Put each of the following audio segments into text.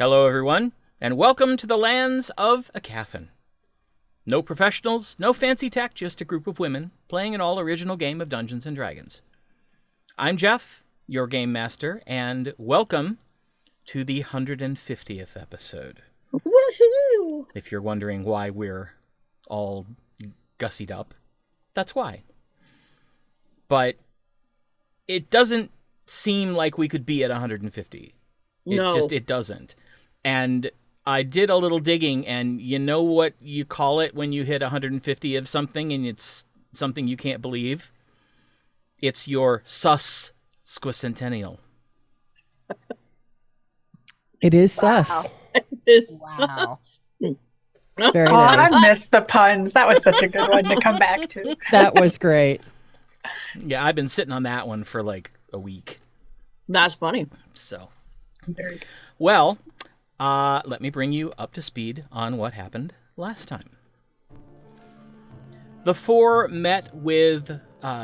Hello, everyone, and welcome to the lands of Aecathan. No professionals, no fancy tech, just a group of women playing an all-original game of Dungeons & Dragons. I'm Jeff, your game master, and welcome to the 150th episode. Woohoo! If you're wondering why we're all gussied up, that's why. But it doesn't seem like we could be at 150. It doesn't. And I did a little digging, and you know what you call it when you hit 150 of something and it's something you can't believe? It's your sesquicentennial. It is sus. Wow. Very nice. I missed the puns. That was such a good one to come back to. That was great. Yeah, I've been sitting on that one for like a week. That's funny. So, Very good. well, let me bring you up to speed on what happened last time. The four met with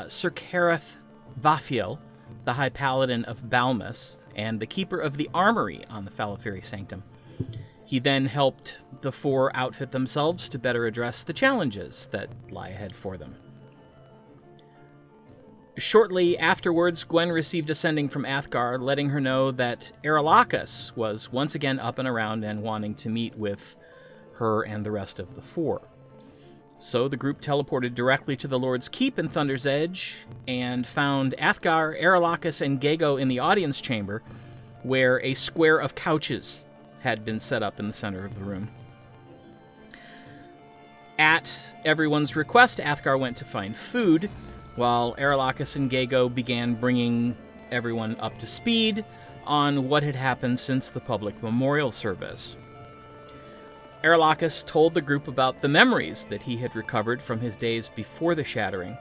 Sir Kareth Vafiel, the High Paladin of Balmus, and the Keeper of the Armory on the Falafiri Sanctum. He then helped the four outfit themselves to better address the challenges that lie ahead for them. Shortly afterwards, Gwen received a sending from Athgarr letting her know that Aralakhis was once again up and around and wanting to meet with her and the rest of the four. So the group teleported directly to the Lord's Keep in Thunder's Edge and found Athgarr, Aralakhis, and Gago in the audience chamber, where a square of couches had been set up in the center of the room. At everyone's request, Athgarr went to find food, while Aralakhis and Gago began bringing everyone up to speed on what had happened since the public memorial service. Aralakhis told the group about the memories that he had recovered from his days before the shattering,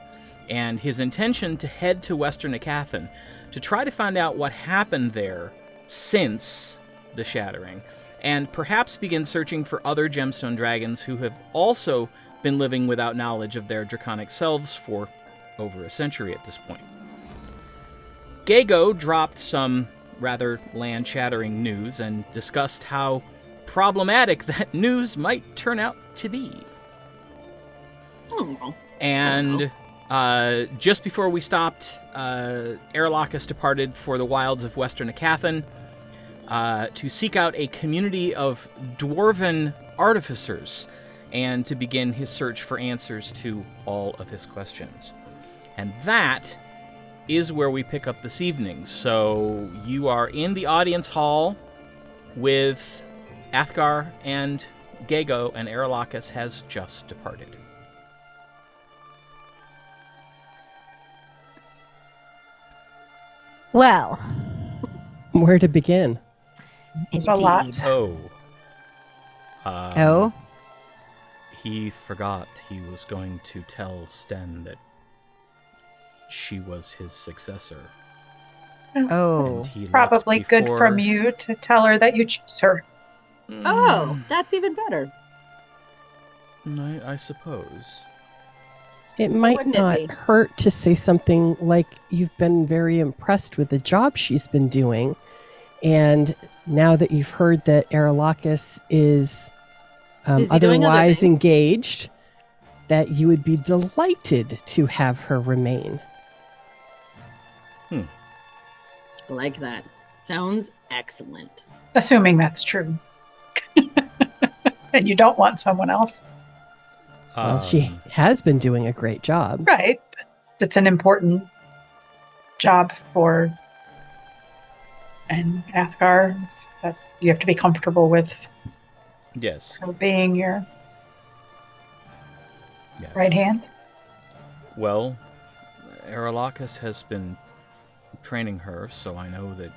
and his intention to head to Western Aecathan to try to find out what happened there since the shattering, and perhaps begin searching for other gemstone dragons who have also been living without knowledge of their draconic selves for over a century at this point. Gago dropped some rather land-shattering news and discussed how problematic that news might turn out to be. Oh. And just before we stopped, Aralakhis departed for the wilds of Western Aecathan to seek out a community of dwarven artificers and to begin his search for answers to all of his questions. And that is where we pick up this evening. So you are in the audience hall with Athgarr and Gago, and Aralakhis has just departed. Well, Where to begin? There's a lot. Oh, He forgot he was going to tell Sten that she was his successor. oh. And he left Probably good before- from you to tell her that you choose her. Oh, that's even better. I suppose. It might Wouldn't it not be? hurt to say something like you've been very impressed with the job she's been doing. And now that you've heard that Aralakhis is Busy doing other otherwise things. engaged, that you would be delighted to have her remain. I like that. Sounds excellent. Assuming that's true. And you don't want someone else. Well, she has been doing a great job. Right. It's an important job for an Athgarr that you have to be comfortable with Yes. her being your Yes. right hand. Well, Aralakhis has been training her, so I know that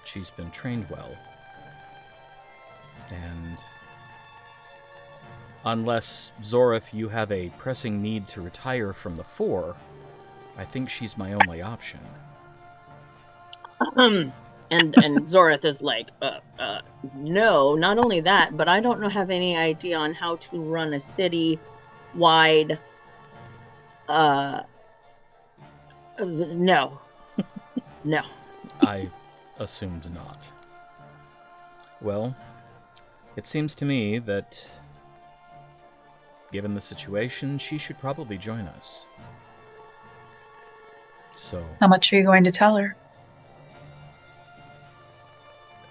she's been trained well. And unless, Zorith, you have a pressing need to retire from the four, I think she's my only option. And Zorith is like, no, not only that, but I don't have any idea on how to run a city-wide, no. No. I assumed not. Well, it seems to me that, given the situation, she should probably join us. So, How much are you going to tell her?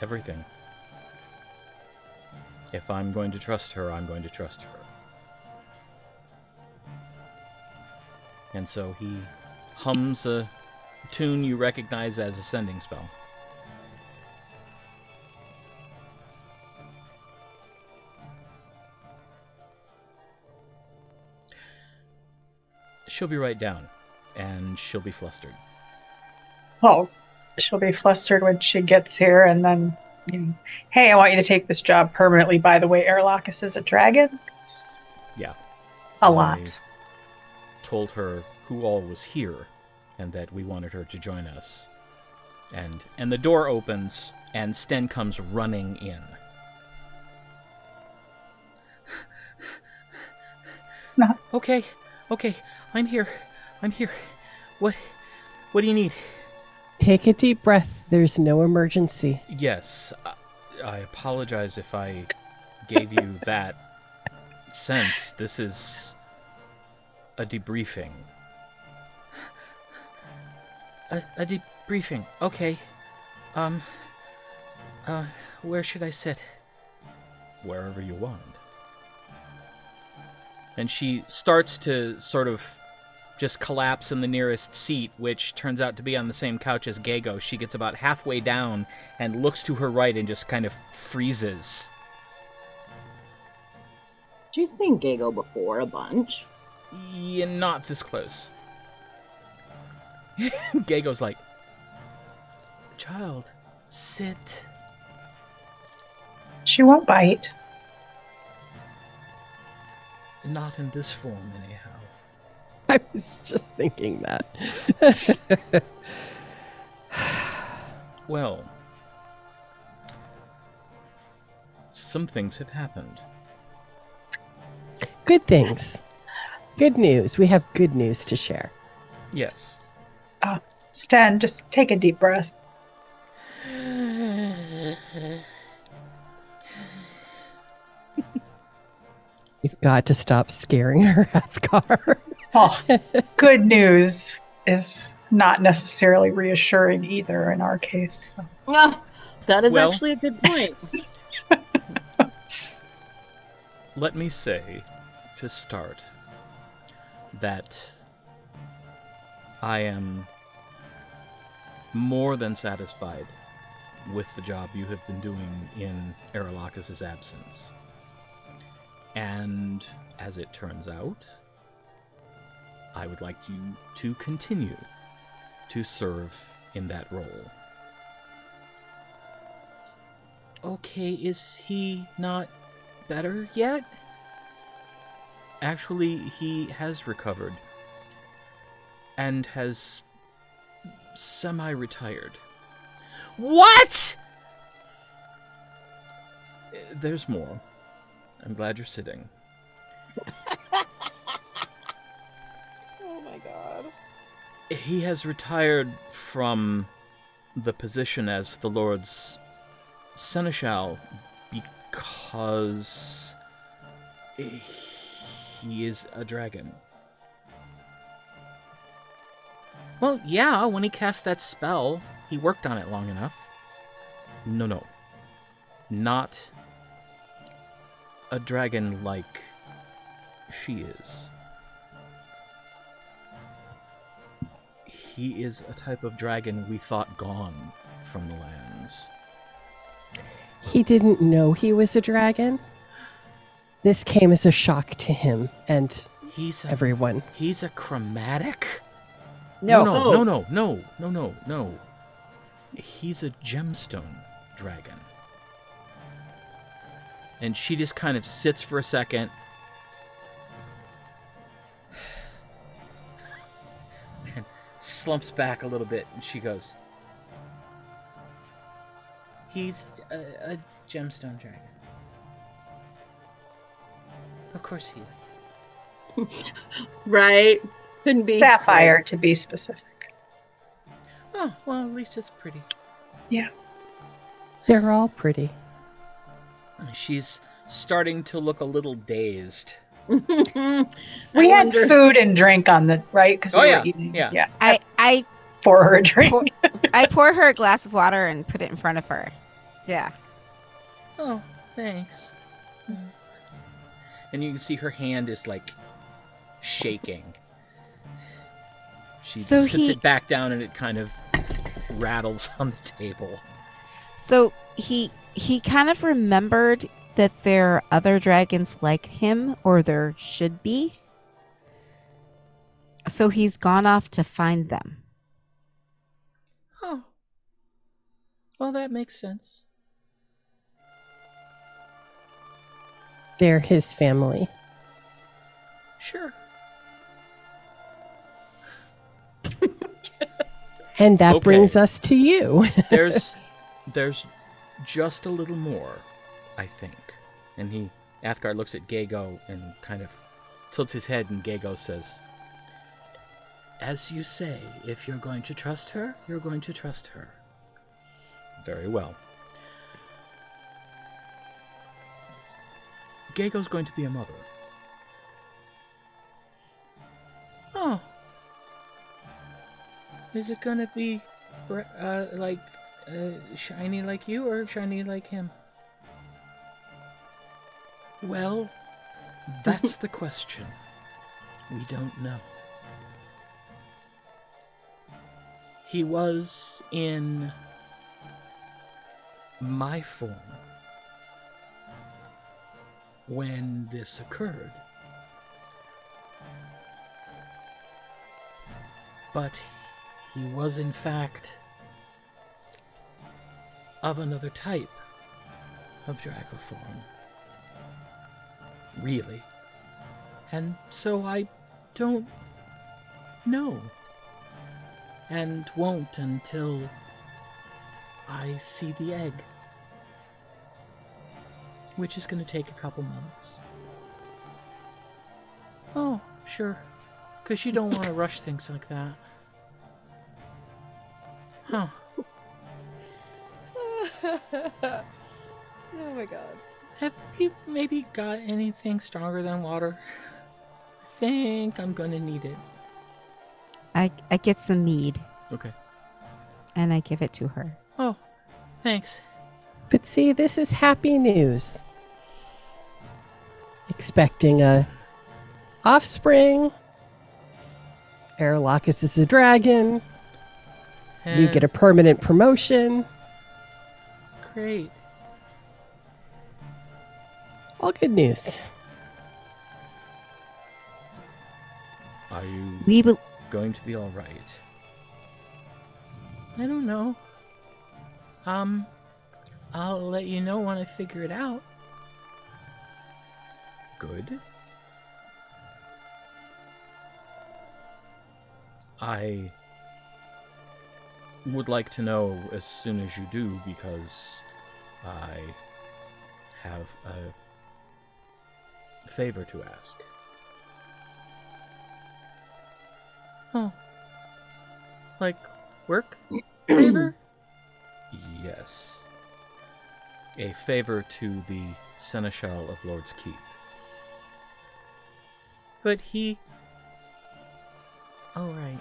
everything. If I'm going to trust her, I'm going to trust her. And so he hums a tune you recognize as a sending spell. She'll be right down, and she'll be flustered. Well, she'll be flustered when she gets here, and then, hey, I want you to take this job permanently. By the way, Aralakhis is a dragon. Yeah. A lot. Told her who all was here, and that we wanted her to join us. And the door opens, and Sten comes running in. It's not. Okay, I'm here. What do you need? Take a deep breath. There's no emergency. Yes, I apologize if I gave you that sense. This is a debriefing. A debriefing. Okay. Where should I sit? Wherever you want. And she starts to sort of just collapse in the nearest seat, which turns out to be on the same couch as Gago. She gets about halfway down and looks to her right and just kind of freezes. Did you seen Gago before a bunch? Yeah, not this close. Gago's like, child, sit. She won't bite. Not in this form, anyhow. I was just thinking that. Well, some things have happened. Good things. Good news. We have good news to share. Yes. Sten, just take a deep breath. You've got to stop scaring her, Athgarr. Oh, good news is not necessarily reassuring either in our case. So. Yeah, that is Well- actually a good point. Let me say, to start, that I am more than satisfied with the job you have been doing in Aralakhis' absence. And, as it turns out, I would like you to continue to serve in that role. Okay, is he not better yet? Actually, he has recovered and has semi-retired. What? There's more. I'm glad you're sitting. Oh my god. He has retired from the position as the Lord's Seneschal because he is a dragon. Well, yeah, when he cast that spell, he worked on it long enough. No. Not a dragon like she is. He is a type of dragon we thought gone from the lands. He didn't know he was a dragon. This came as a shock to him and everyone. He's a chromatic? No. No. He's a gemstone dragon. And she just kind of sits for a second. And slumps back a little bit, and she goes, he's a gemstone dragon. Of course he is. Right? Couldn't be. Sapphire, to be specific. Oh, well, at least it's pretty. Yeah. They're all pretty. She's starting to look a little dazed. We had food and drink on the right because we were eating. Yeah. I pour her a drink. I pour her a glass of water and put it in front of her. Yeah. Oh, thanks. And you can see her hand is like shaking. She sits it back down and it kind of rattles on the table. So he kind of remembered that there are other dragons like him, or there should be. So he's gone off to find them. Oh. Well, that makes sense. They're his family. Sure. And that Okay. brings us to you. There's just a little more, I think. And Athgarr looks at Gago and kind of tilts his head, and Gago says, "As you say, if you're going to trust her, you're going to trust her." Very well. Gago's going to be a mother. Oh. Is it gonna be shiny like you or shiny like him? Well, that's the question. We don't know. He was in my form when this occurred. But he was in fact of another type of dragoform. Really. And so I don't know. And won't until I see the egg. Which is going to take a couple months. Oh, sure. Because you don't want to rush things like that. Huh. Oh my god. Have you maybe got anything stronger than water? I think I'm gonna need it. I get some mead Okay. and I give it to her. Oh, thanks. But see, this is happy news. Expecting a offspring. Aralakhis is a dragon. You get a permanent promotion. Great. All good news. Are you We will. going to be all right? I don't know. I'll let you know when I figure it out. Good. I would like to know as soon as you do, because I have a favor to ask. Oh. Like work favor? Yes. A favor to the Seneschal of Lord's Keep. But he... Oh, right.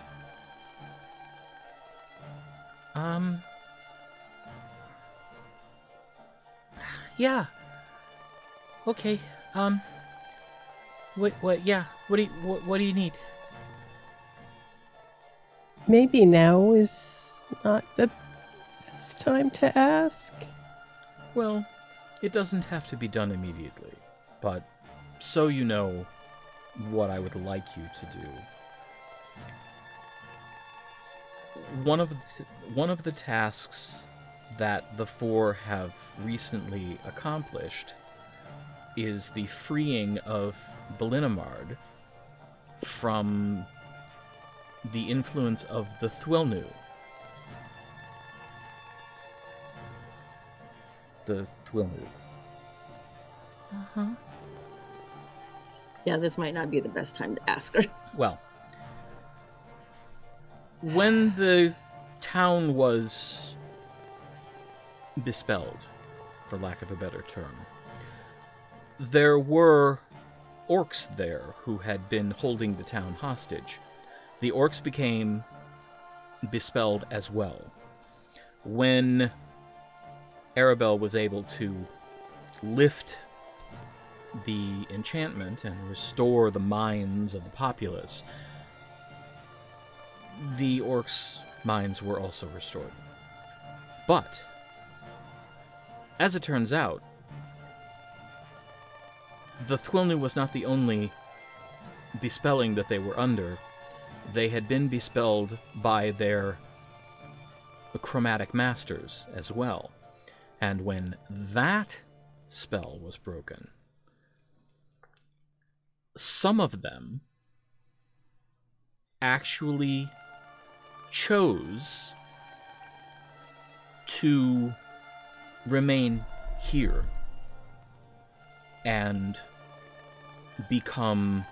Yeah. Okay. Yeah. What do you need? Maybe now is not the best time to ask. Well, it doesn't have to be done immediately, but so you know what I would like you to do. One of the tasks that the four have recently accomplished is the freeing of Ballinamard from the influence of the Thwilnu. The Thwilnu. Uh-huh. Yeah, this might not be the best time to ask her. Well, when the town was bespelled, for lack of a better term, there were orcs there who had been holding the town hostage. The orcs became bespelled as well. When Aribell was able to lift the enchantment and restore the minds of the populace, the orcs' minds were also restored. But, as it turns out, the Thwilnu was not the only bespelling that they were under. They had been bespelled by their chromatic masters as well. And when that spell was broken, some of them actually chose to remain here and become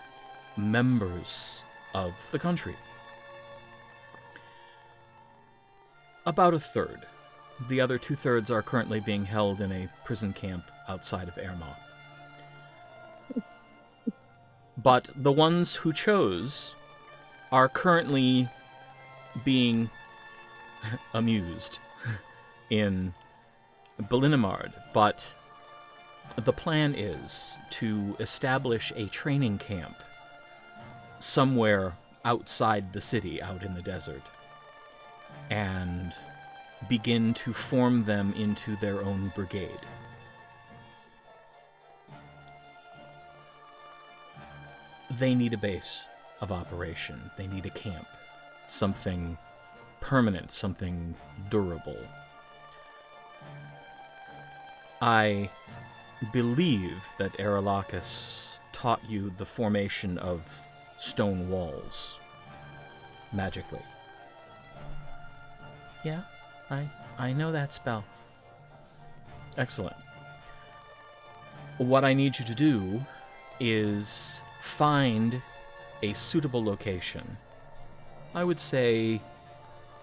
members of the country. About a third. The other 2/3 are currently being held in a prison camp outside of Erma. But the ones who chose are currently being amused in Ballinamard, but the plan is to establish a training camp somewhere outside the city, out in the desert, and begin to form them into their own brigade. They need a base of operation. They need a camp. Something permanent, something durable. I believe that Aralakhis taught you the formation of stone walls magically. Yeah, I know that spell. Excellent. What I need you to do is find a suitable location. I would say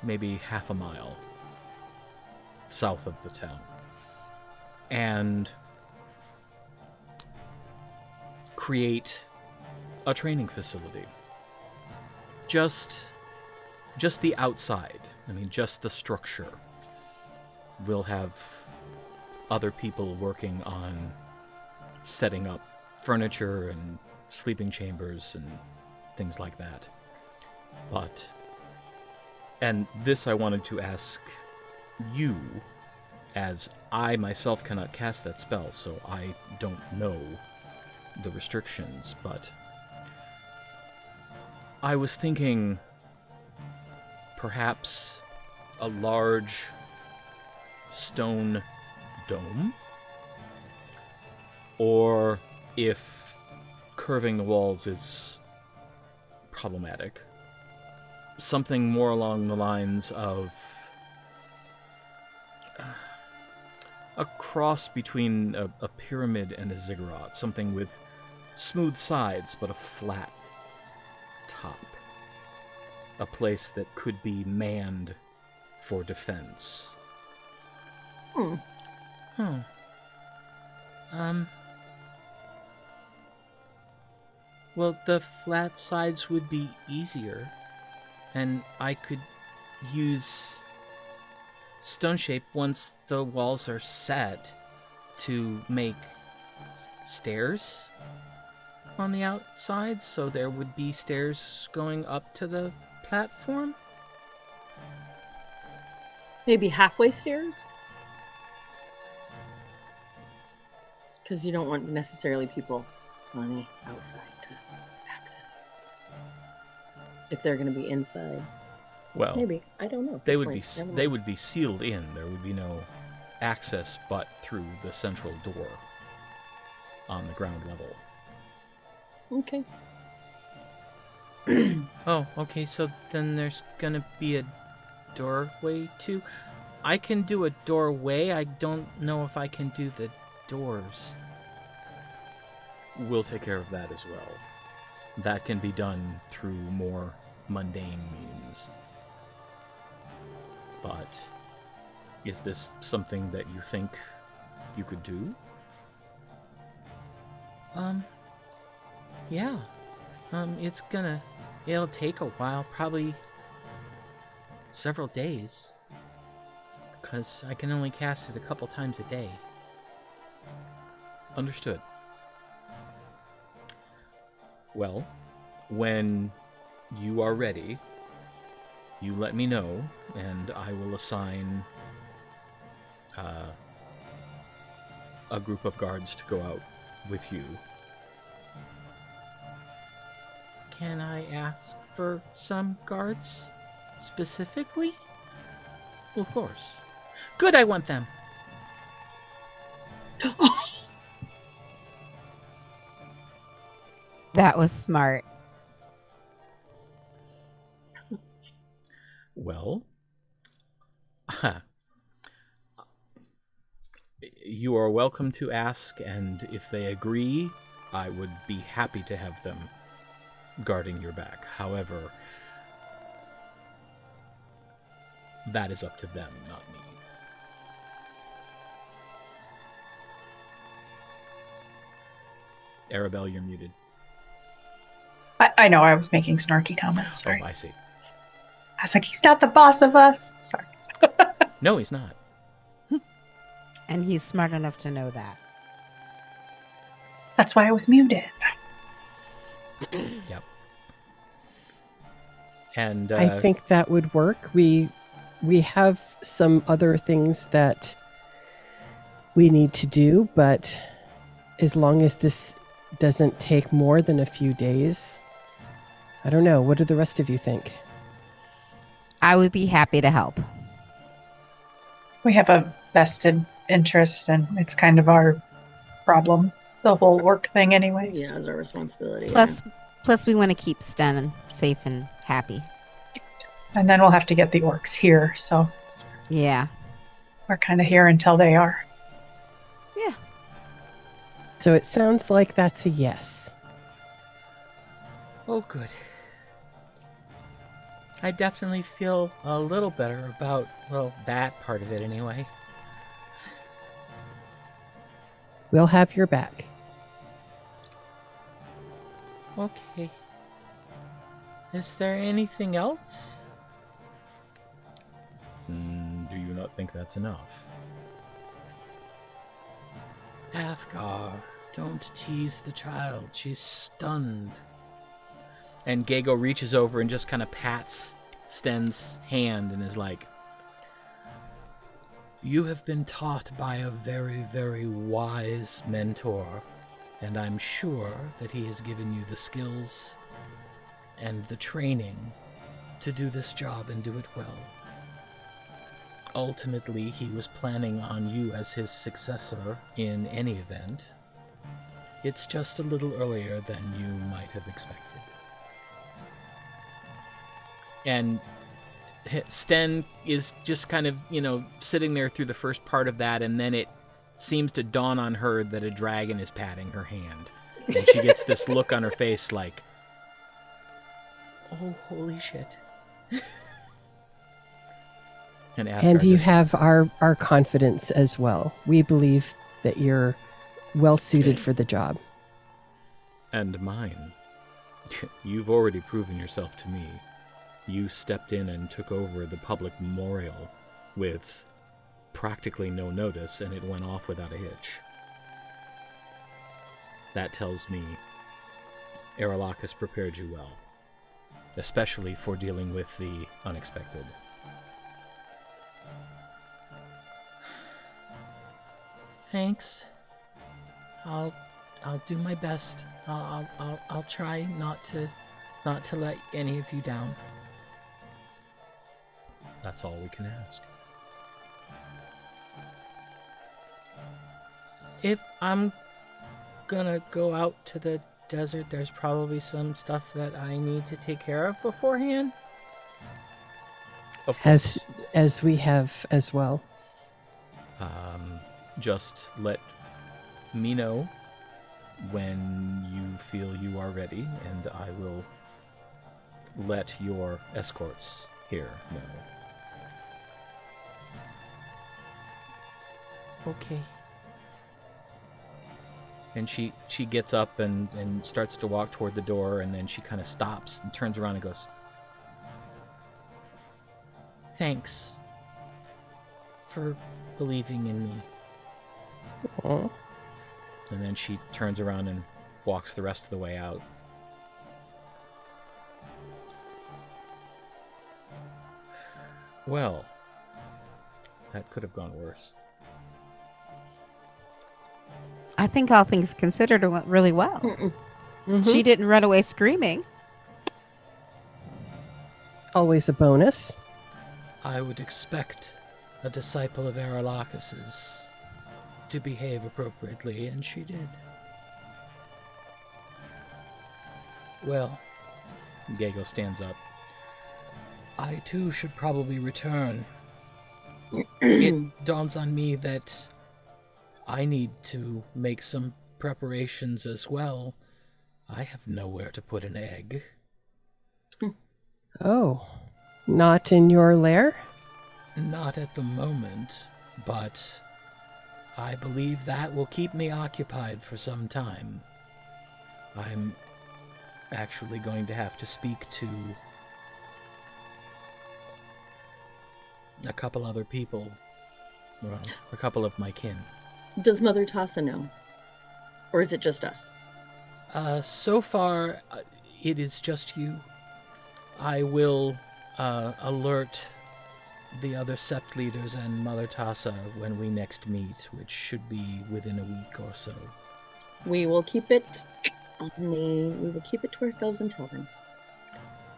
maybe half a mile south of the town. And create a training facility. Just the outside. I mean, just the structure. We'll have other people working on setting up furniture and sleeping chambers and things like that. And this I wanted to ask you, as I myself cannot cast that spell, so I don't know the restrictions, but I was thinking perhaps a large stone dome? Or if curving the walls is problematic, something more along the lines of a cross between a pyramid and a ziggurat, something with smooth sides but a flat top. A place that could be manned for defense. Well, the flat sides would be easier, and I could use stone shape once the walls are set to make stairs on the outside, so there would be stairs going up to the platform. Maybe halfway stairs? Because you don't want necessarily people on the outside to access. If they're going to be inside. Well, maybe. I don't know. They would be sealed in. There would be no access but through the central door on the ground level. Okay. Oh, okay, so then there's gonna be a doorway too? I can do a doorway, I don't know if I can do the doors. We'll take care of that as well. That can be done through more mundane means. But is this something that you think you could do? Yeah. It'll take a while, probably several days. Because I can only cast it a couple times a day. Understood. Well, when you are ready, you let me know, and I will assign a group of guards to go out with you. Can I ask for some guards specifically? Well, of course. Good, I want them. That was smart. Well, you are welcome to ask, and if they agree, I would be happy to have them guarding your back. However, that is up to them, not me. Aribell, you're muted. I know I was making snarky comments. Sorry. Oh, I see. I was like, he's not the boss of us. Sorry. No, he's not. And he's smart enough to know that. That's why I was muted. Yep. And I think that would work. We have some other things that we need to do, but as long as this doesn't take more than a few days, I don't know. What do the rest of you think? I would be happy to help. We have a vested interest, and it's kind of our problem. The whole orc thing, anyways. Yeah, it's our responsibility. Plus, we want to keep Sten safe and happy. And then we'll have to get the orcs here, so Yeah. we're kind of here until they are. Yeah. So it sounds like that's a yes. oh, good. I definitely feel a little better about, well, that part of it anyway. We'll have your back. Okay. Is there anything else? Do you not think that's enough? Athgarr, don't tease the child. She's stunned. And Gago reaches over and just kind of pats Sten's hand and is like, you have been taught by a very, very wise mentor, and I'm sure that he has given you the skills and the training to do this job and do it well. Ultimately, he was planning on you as his successor in any event. It's just a little earlier than you might have expected. And Sten is just kind of, sitting there through the first part of that, and then it seems to dawn on her that a dragon is patting her hand. And she gets this look on her face like, oh, holy shit. And you have our confidence as well. We believe that you're well suited for the job. And mine. You've already proven yourself to me. You stepped in and took over the public memorial with practically no notice, and it went off without a hitch. That tells me Aralakhis prepared you well, especially for dealing with the unexpected. Thanks. I'll do my best. I'll try not to let any of you down. That's all we can ask. If I'm gonna go out to the desert, there's probably some stuff that I need to take care of beforehand. Of course. As we have as well. Just let me know when you feel you are ready, and I will let your escorts here know. Okay. And she gets up and starts to walk toward the door, and then she kind of stops and turns around and goes, "Thanks for believing in me." Aw. And then she turns around and walks the rest of the way out. Well, that could have gone worse. I think all things considered, it went really well. Mhm. She didn't run away screaming. Always a bonus. I would expect a disciple of Aralakhis' to behave appropriately, and she did. Well, Gago stands up. I too should probably return. It dawns on me that I need to make some preparations as well. I have nowhere to put an egg. Oh, not in your lair? Not at the moment, but I believe that will keep me occupied for some time. I'm actually going to have to speak to a couple other people. Well, a couple of my kin. Does Mother Tasha know? Or is it just us? So far, it is just you. I will alert the other sept leaders and Mother Tasha when we next meet, which should be within a week or so. We will keep it we will keep it to ourselves until then.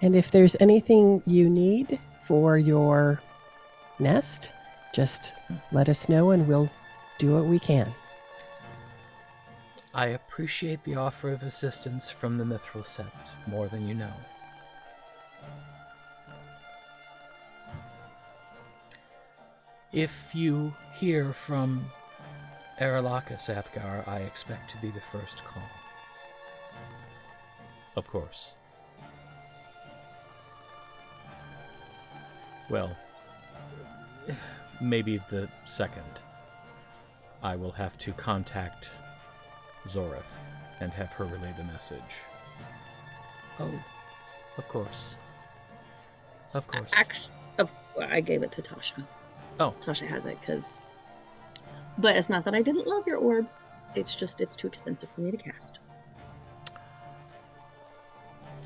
And if there's anything you need for your nest, just let us know and we'll do what we can. I appreciate the offer of assistance from the Mithril Sept more than you know. If you hear from Aralakhis, Athgarr, I expect to be the first call. Of course. Well, maybe the second. I will have to contact Zorith and have her relay the message. Oh, of course. Of course. I gave it to Tasha. Oh. Tasha has it, but it's not that I didn't love your orb. It's just, it's too expensive for me to cast.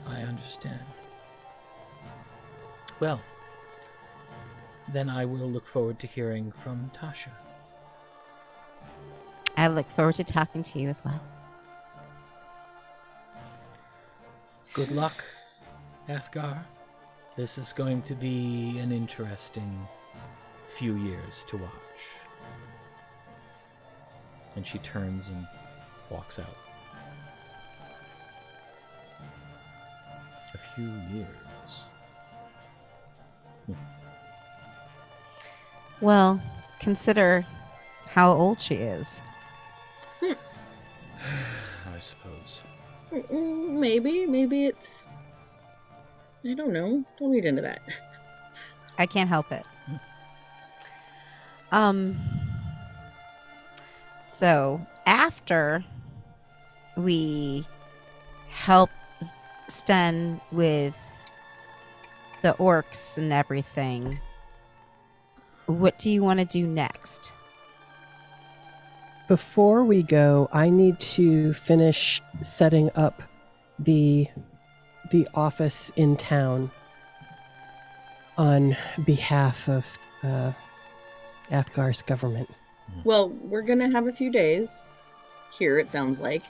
I understand. Well, then I will look forward to hearing from Tasha. I look forward to talking to you as well. Good luck, Athgarr. This is going to be an interesting few years to watch. And she turns and walks out. A few years. Well, consider how old she is. I suppose. Maybe it's... I don't know. Don't read into that. I can't help it. So after we help Sten with the orcs and everything, what do you want to do next? Before we go, I need to finish setting up the office in town on behalf of Athgar's government. Well, we're gonna have a few days here, it sounds like.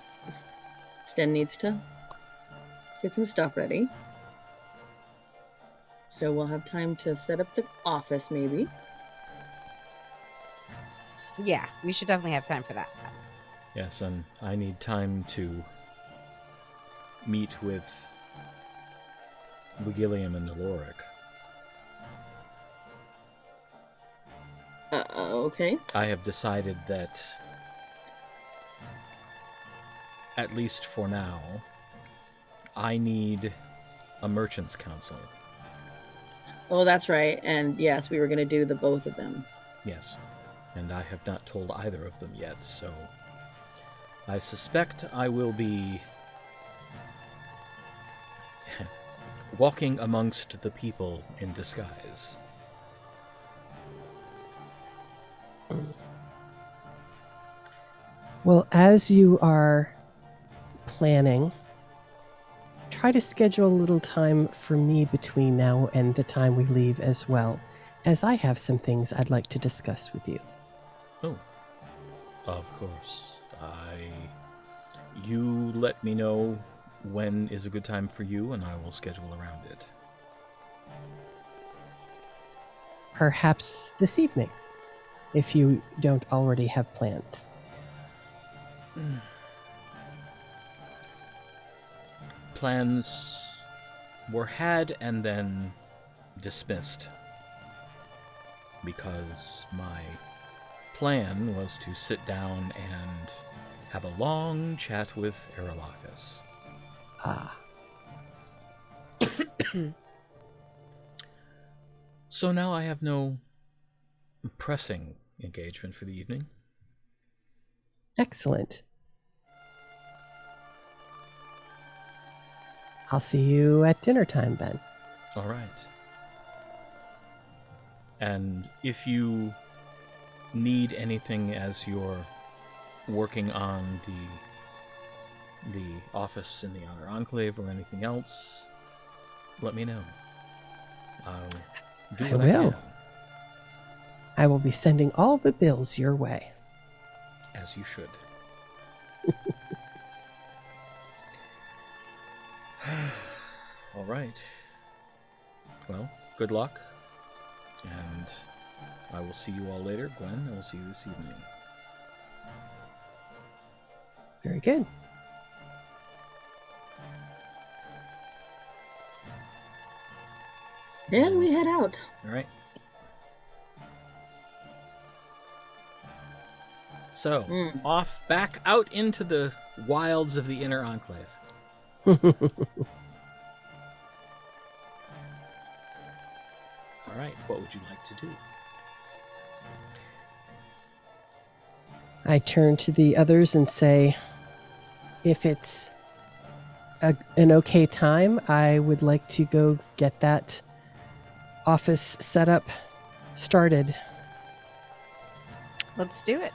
Sten needs to get some stuff ready. So we'll have time to set up the office, maybe. Yeah, we should definitely have time for that. Yes, and I need time to meet with Wiggy and Aloric. Okay. I have decided that, at least for now, I need a merchant's council. Oh, that's right. And yes, we were going to do the both of them. Yes, and I have not told either of them yet, so I suspect I will be walking amongst the people in disguise. Well, as you are planning, try to schedule a little time for me between now and the time we leave as well, as I have some things I'd like to discuss with you. Oh, of course. You let me know when is a good time for you, and I will schedule around it. Perhaps this evening, if you don't already have plans. Plans were had and then dismissed, because my plan was to sit down and have a long chat with Aralakhis. Ah, So now I have no pressing engagement for the evening. excellent. I'll see you at dinner time then. All right. And if you need anything as you're working on the office in the Outer Enclave or anything else, let me know. I'll do I what I will. can, I will be sending all the bills your way. as you should. All right. Well, good luck. And I will see you all later. Gwen, I will see you this evening. Very good. And we head out. All right. So, off back out into the wilds of the Inner Enclave. All right, what would you like to do? I turn to the others and say, if it's an okay time, I would like to go get that office setup started. Let's do it.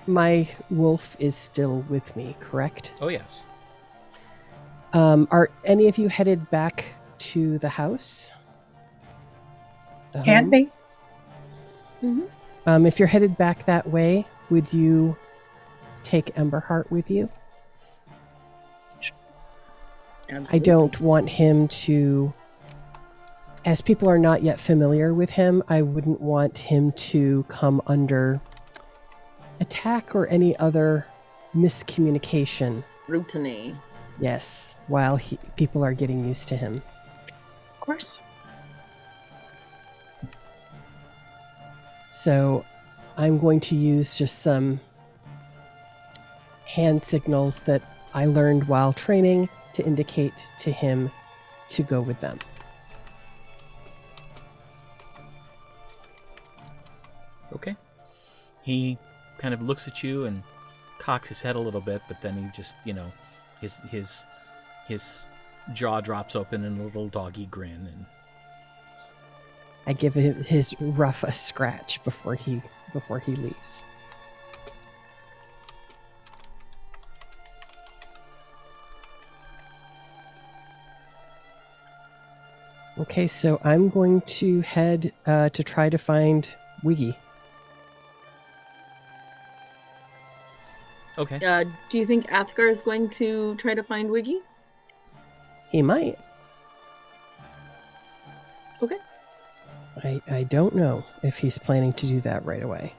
My wolf is still with me, correct? Oh, yes. Are any of you headed back to the house? The Can home? be. If you're headed back that way, would you take Emberheart with you? Absolutely. I don't want him to, as people are not yet familiar with him, I wouldn't want him to come under attack or any other miscommunication. Scrutiny. Yes, while people are getting used to him. Of course. So I'm going to use just some hand signals that I learned while training to indicate to him to go with them. Okay. He kind of looks at you and cocks his head a little bit, but then he just, his jaw drops open in a little doggy grin, and I give his ruff a scratch before he leaves. Okay, so I'm going to head to try to find Wiggy. okay. Do you think Athgarr is going to try to find Wiggy? He might. Okay. I don't know if he's planning to do that right away.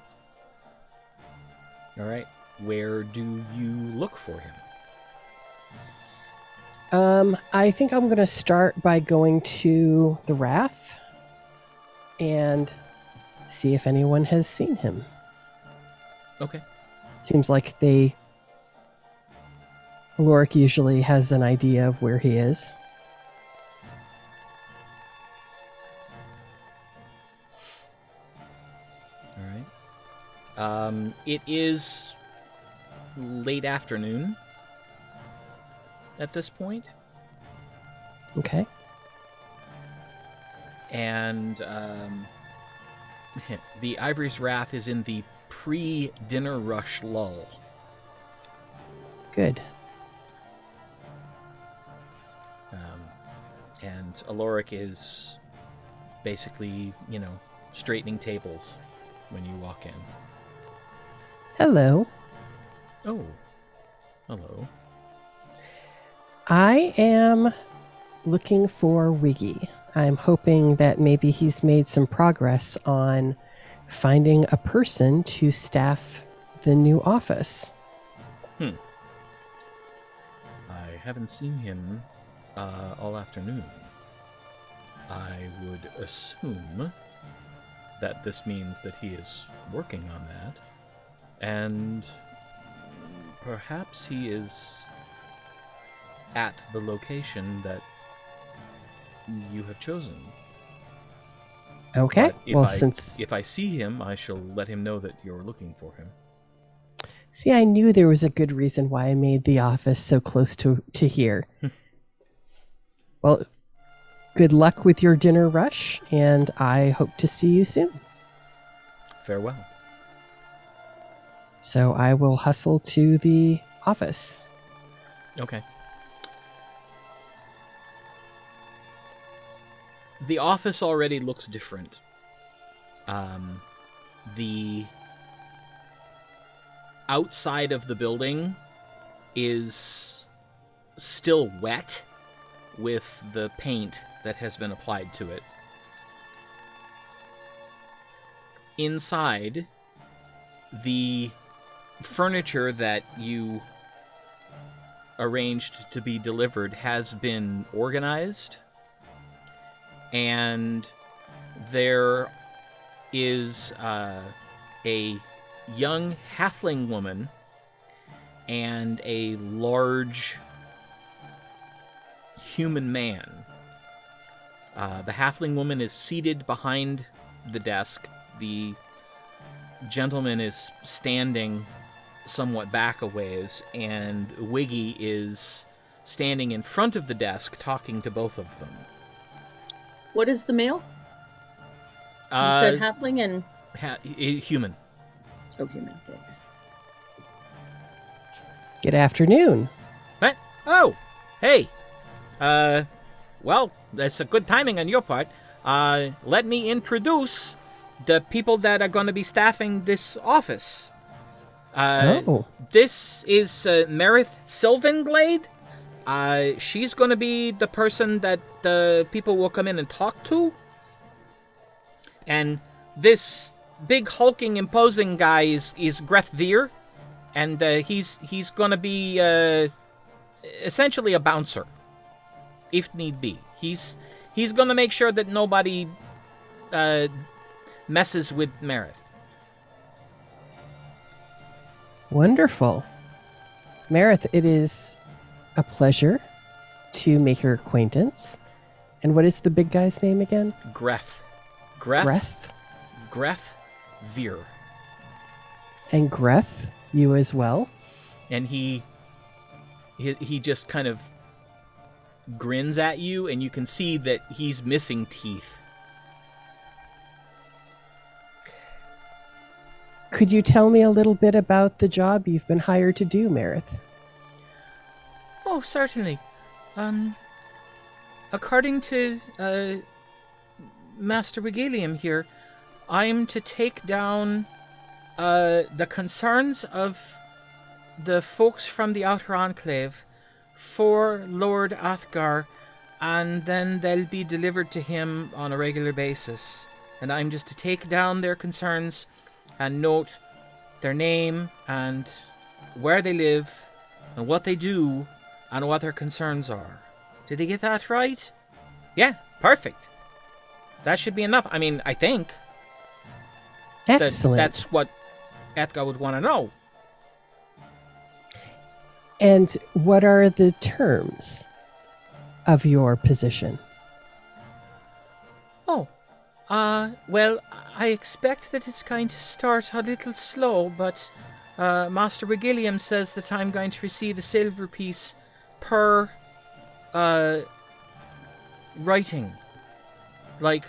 All right. Where do you look for him? I think I'm going to start by going to the Wrath and see if anyone has seen him. Okay. Seems like Aloric usually has an idea of where he is. All right. It is late afternoon at this point. Okay. And the Ivory's Wrath is in the pre-dinner rush lull. Good. And Aloric is basically, straightening tables when you walk in. Hello. Oh, hello. I am looking for Wiggy. I'm hoping that maybe he's made some progress on finding a person to staff the new office. I haven't seen him all afternoon. I would assume that this means that he is working on that, and perhaps he is at the location that you have chosen. Okay. But Well, if I see him, I shall let him know that you're looking for him. See, I knew there was a good reason why I made the office so close to here. Well, good luck with your dinner rush, and I hope to see you soon. Farewell. So I will hustle to the office. Okay. The office already looks different. The outside of the building is still wet with the paint that has been applied to it. Inside, the furniture that you arranged to be delivered has been organized, and there is a young halfling woman and a large human man. The halfling woman is seated behind the desk. The gentleman is standing somewhat back a ways, and Wiggy is standing in front of the desk talking to both of them. What is the male? You said halfling and... Human. Oh, human. Thanks. Good afternoon. What? Oh, hey. Well, that's a good timing on your part. Let me introduce the people that are going to be staffing this office. This is Meredith Sylvanglade. She's going to be the person that the people will come in and talk to. And this big hulking imposing guy is Greth Veer, and he's going to be essentially a bouncer, if need be. He's going to make sure that nobody messes with Meredith. Wonderful. Meredith, it is a pleasure to make your acquaintance. And what is the big guy's name again? Greth Veer. And Greth, you as well? And he just kind of grins at you, and you can see that he's missing teeth. Could you tell me a little bit about the job you've been hired to do, Meredith? Oh, certainly. According to Master Regalium here, I'm to take down the concerns of the folks from the Outer Enclave for Lord Athgarr, and then they'll be delivered to him on a regular basis. And I'm just to take down their concerns and note their name and where they live and what they do and what their concerns are. Did he get that right? Yeah, perfect. That should be enough. I mean, I think. Excellent. That's what Athgarr would want to know. And what are the terms of your position? Oh, well, I expect that it's going to start a little slow, but Master Wigilliam says that I'm going to receive a silver piece per writing. Like,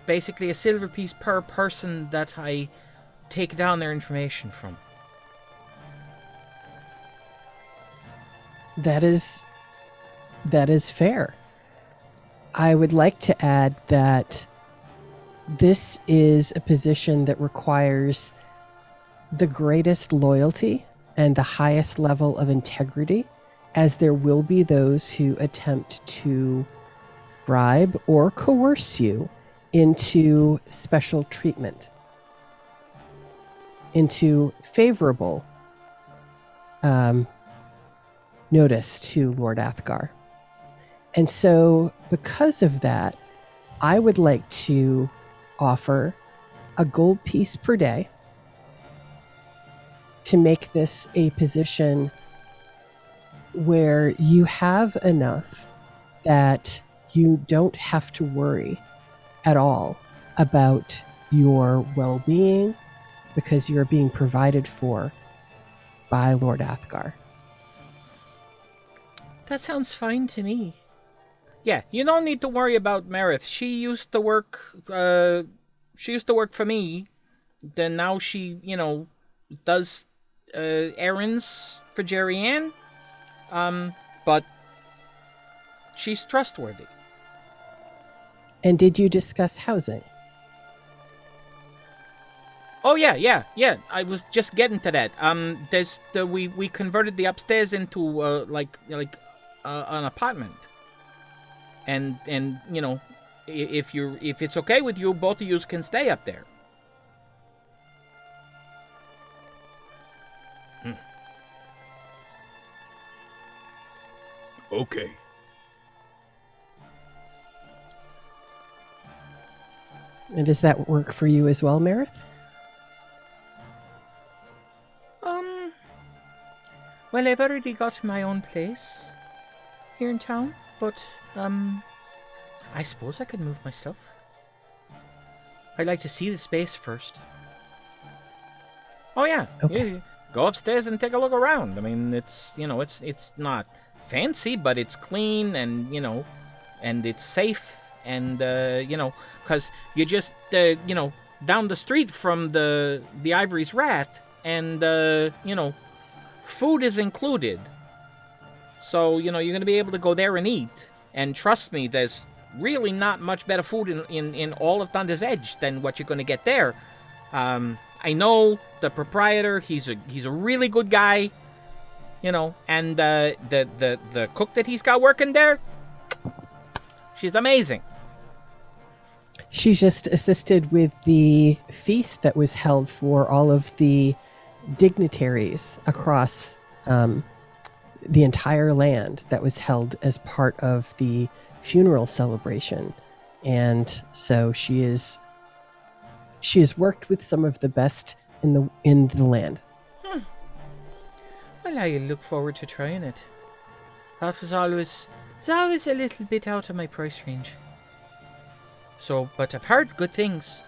basically a silver piece per person that I take down their information from. That is fair. I would like to add that this is a position that requires the greatest loyalty and the highest level of integrity, as there will be those who attempt to bribe or coerce you into special treatment, into favorable notice to Lord Athgarr. And so, because of that, I would like to offer a gold piece per day to make this a position where you have enough that you don't have to worry at all about your well-being, because you're being provided for by Lord Athgarr. That sounds fine to me. Yeah, you don't need to worry about Meredith. She used to work for me. Then now she, does errands for Jerry Ann. But she's trustworthy. And did you discuss housing? Oh yeah. I was just getting to that. We converted the upstairs into an apartment. And if it's okay with you, both of you can stay up there. Okay. And does that work for you as well, Meredith? Well, I've already got my own place here in town, but I suppose I could move my stuff. I'd like to see the space first. Oh yeah, Okay. yeah. Go upstairs and take a look around. I mean, it's not fancy, but it's clean and and it's safe and because you just down the street from the Ivory's rat and food is included. So, you're going to be able to go there and eat. And trust me, there's really not much better food in all of Thunder's Edge than what you're going to get there. I know the proprietor, he's a really good guy, and the cook that he's got working there, she's amazing. She just assisted with the feast that was held for all of the dignitaries across the entire land, that was held as part of the funeral celebration. And so she has worked with some of the best in the land. Well, I look forward to trying it. That was always a little bit out of my price range. So, but I've heard good things.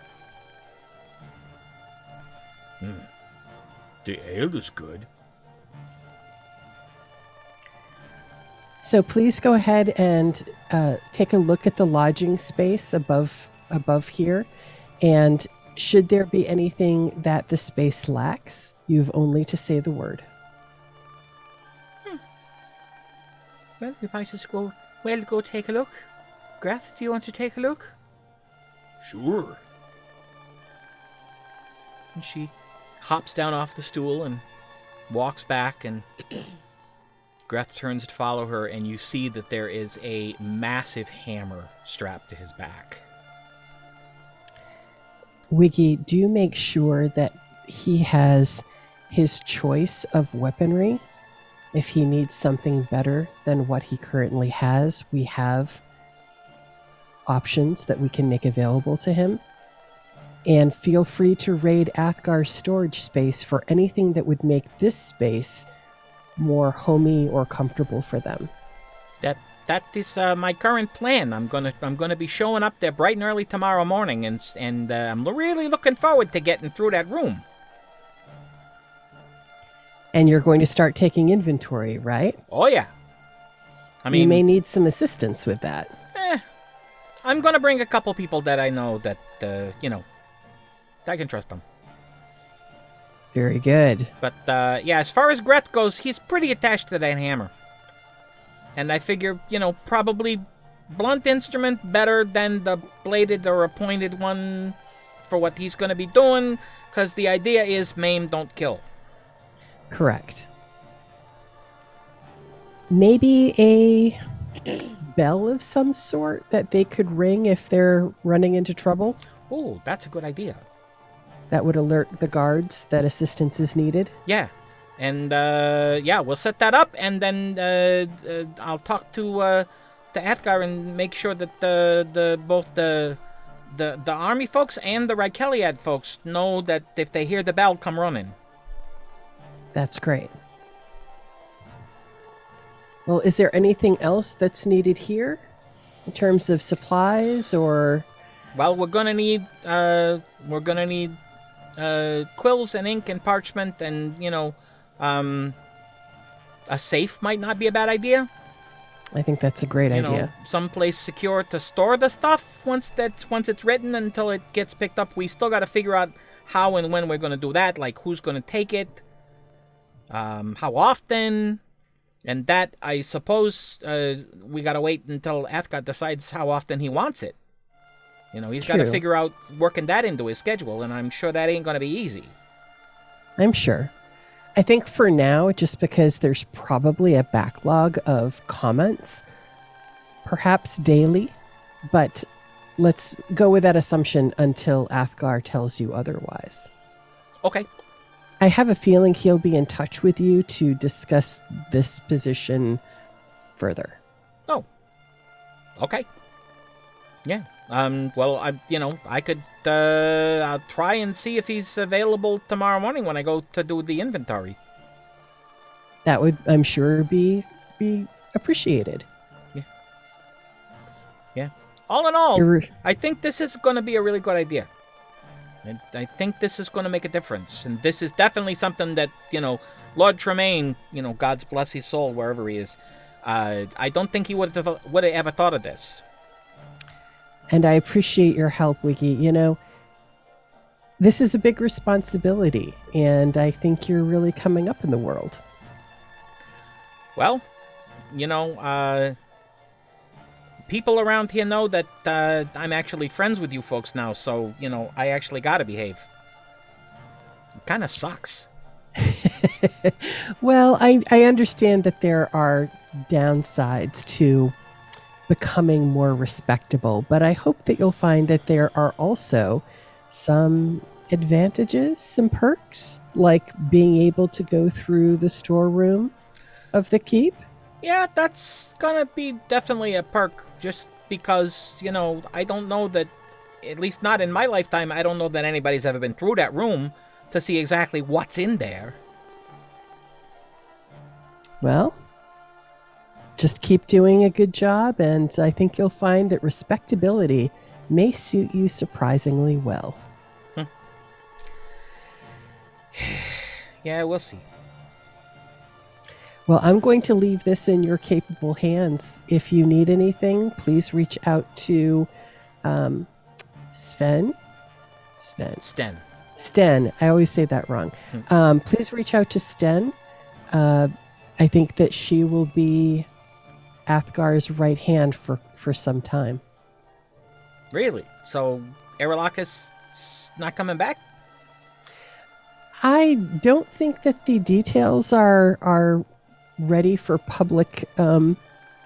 The ale is good. So please go ahead and take a look at the lodging space above here. And should there be anything that the space lacks, you've only to say the word. Well, we might as go take a look. Grath, do you want to take a look? Sure. And she hops down off the stool and walks back, and Grath turns to follow her, and you see that there is a massive hammer strapped to his back. Wiggy, do make sure that he has his choice of weaponry. If he needs something better than what he currently has, we have options that we can make available to him. And feel free to raid Athgar's storage space for anything that would make this space more homey or comfortable for them. that is my current plan. I'm gonna be showing up there bright and early tomorrow morning, and I'm really looking forward to getting through that room. And you're going to start taking inventory, right? Oh yeah. I mean, you may need some assistance with that. I'm gonna bring a couple people that I know that I can trust them. Very good. But yeah, as far as Gret goes, he's pretty attached to that hammer. And I figure, probably blunt instrument better than the bladed or a pointed one for what he's going to be doing, because the idea is maim, don't kill. Correct. Maybe a bell of some sort that they could ring if they're running into trouble. Oh, that's a good idea. That would alert the guards that assistance is needed. Yeah. And, we'll set that up, and then I'll talk to Athgarr and make sure that both the army folks and the Rykeliad folks know that if they hear the bell, come running. That's great. Well, is there anything else that's needed here in terms of supplies or? Well, we're gonna need quills and ink and parchment, and a safe might not be a bad idea. I think that's a great idea. Someplace secure to store the stuff once it's written until it gets picked up. We still got to figure out how and when we're going to do that, like who's going to take it, how often, and that I suppose we got to wait until Athgarr decides how often he wants it. He's got to figure out working that into his schedule, and I'm sure that ain't going to be easy. I'm sure. I think for now, just because there's probably a backlog of comments, perhaps daily, but let's go with that assumption until Athgarr tells you otherwise. Okay. I have a feeling he'll be in touch with you to discuss this position further. Oh. Okay. Yeah. Well, I could, I'll try and see if he's available tomorrow morning when I go to do the inventory. That would, I'm sure, be appreciated. Yeah. Yeah. All in all, I think this is going to be a really good idea. And I think this is going to make a difference. And this is definitely something that, Lord Tremaine, God's bless his soul, wherever he is, I don't think he would have ever thought of this. And I appreciate your help, Wiggy. This is a big responsibility, and I think you're really coming up in the world. Well, people around here know that I'm actually friends with you folks now, so, I actually gotta behave. It kind of sucks. Well, I understand that there are downsides to becoming more respectable, but I hope that you'll find that there are also some advantages, some perks, like being able to go through the storeroom of the keep. Yeah, that's gonna be definitely a perk, just because, I don't know that, at least not in my lifetime, I don't know that anybody's ever been through that room to see exactly what's in there. Well, just keep doing a good job, and I think you'll find that respectability may suit you surprisingly well. Yeah, we'll see. Well, I'm going to leave this in your capable hands. If you need anything, please reach out to Sten. I always say that wrong. Please reach out to Sten. I think that she will be Athgar's right hand for some time. Really? So Aralakhis not coming back? I don't think that the details are ready for public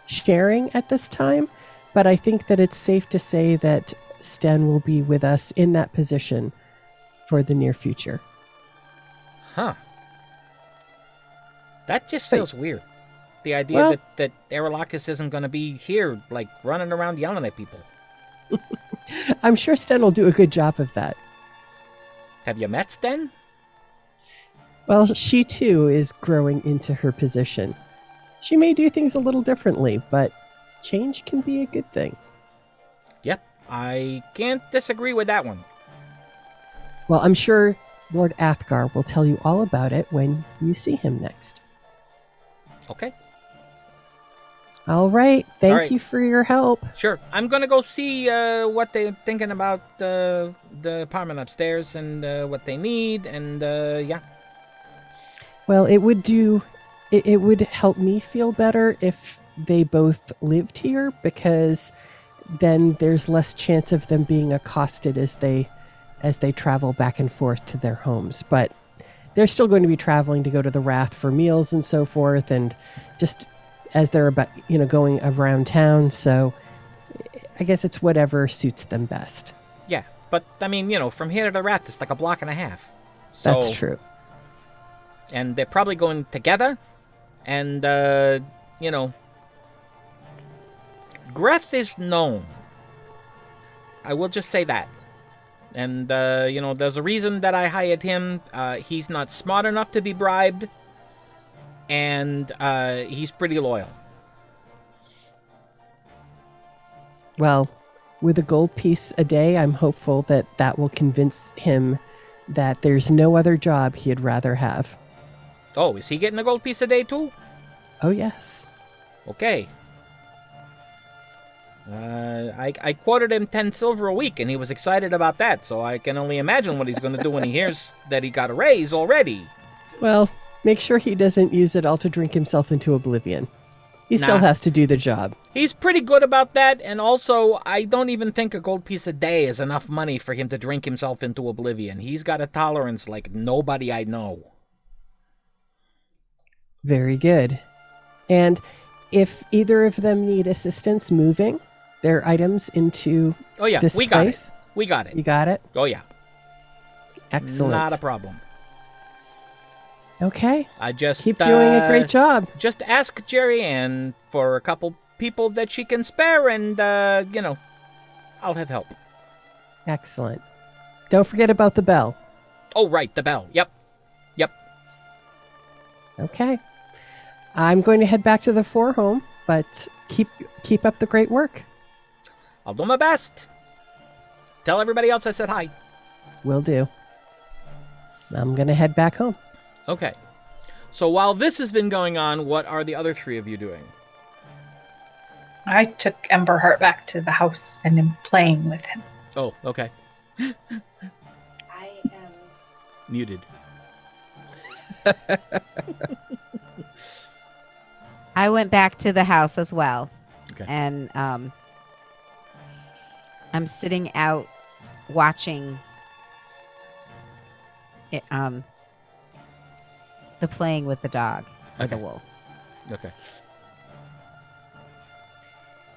sharing at this time, but I think that it's safe to say that Sten will be with us in that position for the near future. Huh. That just feels weird. The idea that Aralakhis isn't going to be here, like, running around yelling at people. I'm sure Sten will do a good job of that. Have you met Sten? Well, she too is growing into her position. She may do things a little differently, but change can be a good thing. Yep, I can't disagree with that one. Well, I'm sure Lord Athgarr will tell you all about it when you see him next. Okay, All right. Thank right. you for your help. sure. I'm gonna go see what they're thinking about the apartment upstairs and what they need, and yeah. Well, it would help me feel better if they both lived here, because then there's less chance of them being accosted as they travel back and forth to their homes. But they're still going to be traveling to go to the Wrath for meals and so forth, and just as they're about, going around town. So I guess it's whatever suits them best. Yeah, but I mean, from here to the Rat, it's like a block and a half. So, That's true. And they're probably going together. And, Greth is known. I will just say that. And, there's a reason that I hired him. He's not smart enough to be bribed. And he's pretty loyal. Well, with a gold piece a day, I'm hopeful that will convince him that there's no other job he'd rather have. Oh, is he getting a gold piece a day too? Oh, yes. Okay. I quoted him 10 silver a week, and he was excited about that, so I can only imagine what he's going to do when he hears that he got a raise already. Well, make sure he doesn't use it all to drink himself into oblivion. He still has to do the job. He's pretty good about that, and also, I don't even think a gold piece a day is enough money for him to drink himself into oblivion. He's got a tolerance like nobody I know. Very good. And if either of them need assistance moving their items into this we place, got it. We got it. You got it? Oh, yeah. Excellent. Not a problem. Okay. I just keep doing a great job. Just ask Jerry Ann for a couple people that she can spare, and I'll have help. Excellent. Don't forget about the bell. Oh, right, the bell. Yep. Okay. I'm going to head back to the home, but keep up the great work. I'll do my best. Tell everybody else I said hi. Will do. I'm going to head back home. Okay. So while this has been going on, what are the other three of you doing? I took Emberheart back to the house and am playing with him. Oh, okay. I am Muted. I went back to the house as well. Okay. And I'm sitting out watching it, the playing with the dog, or the Okay. wolf. Okay.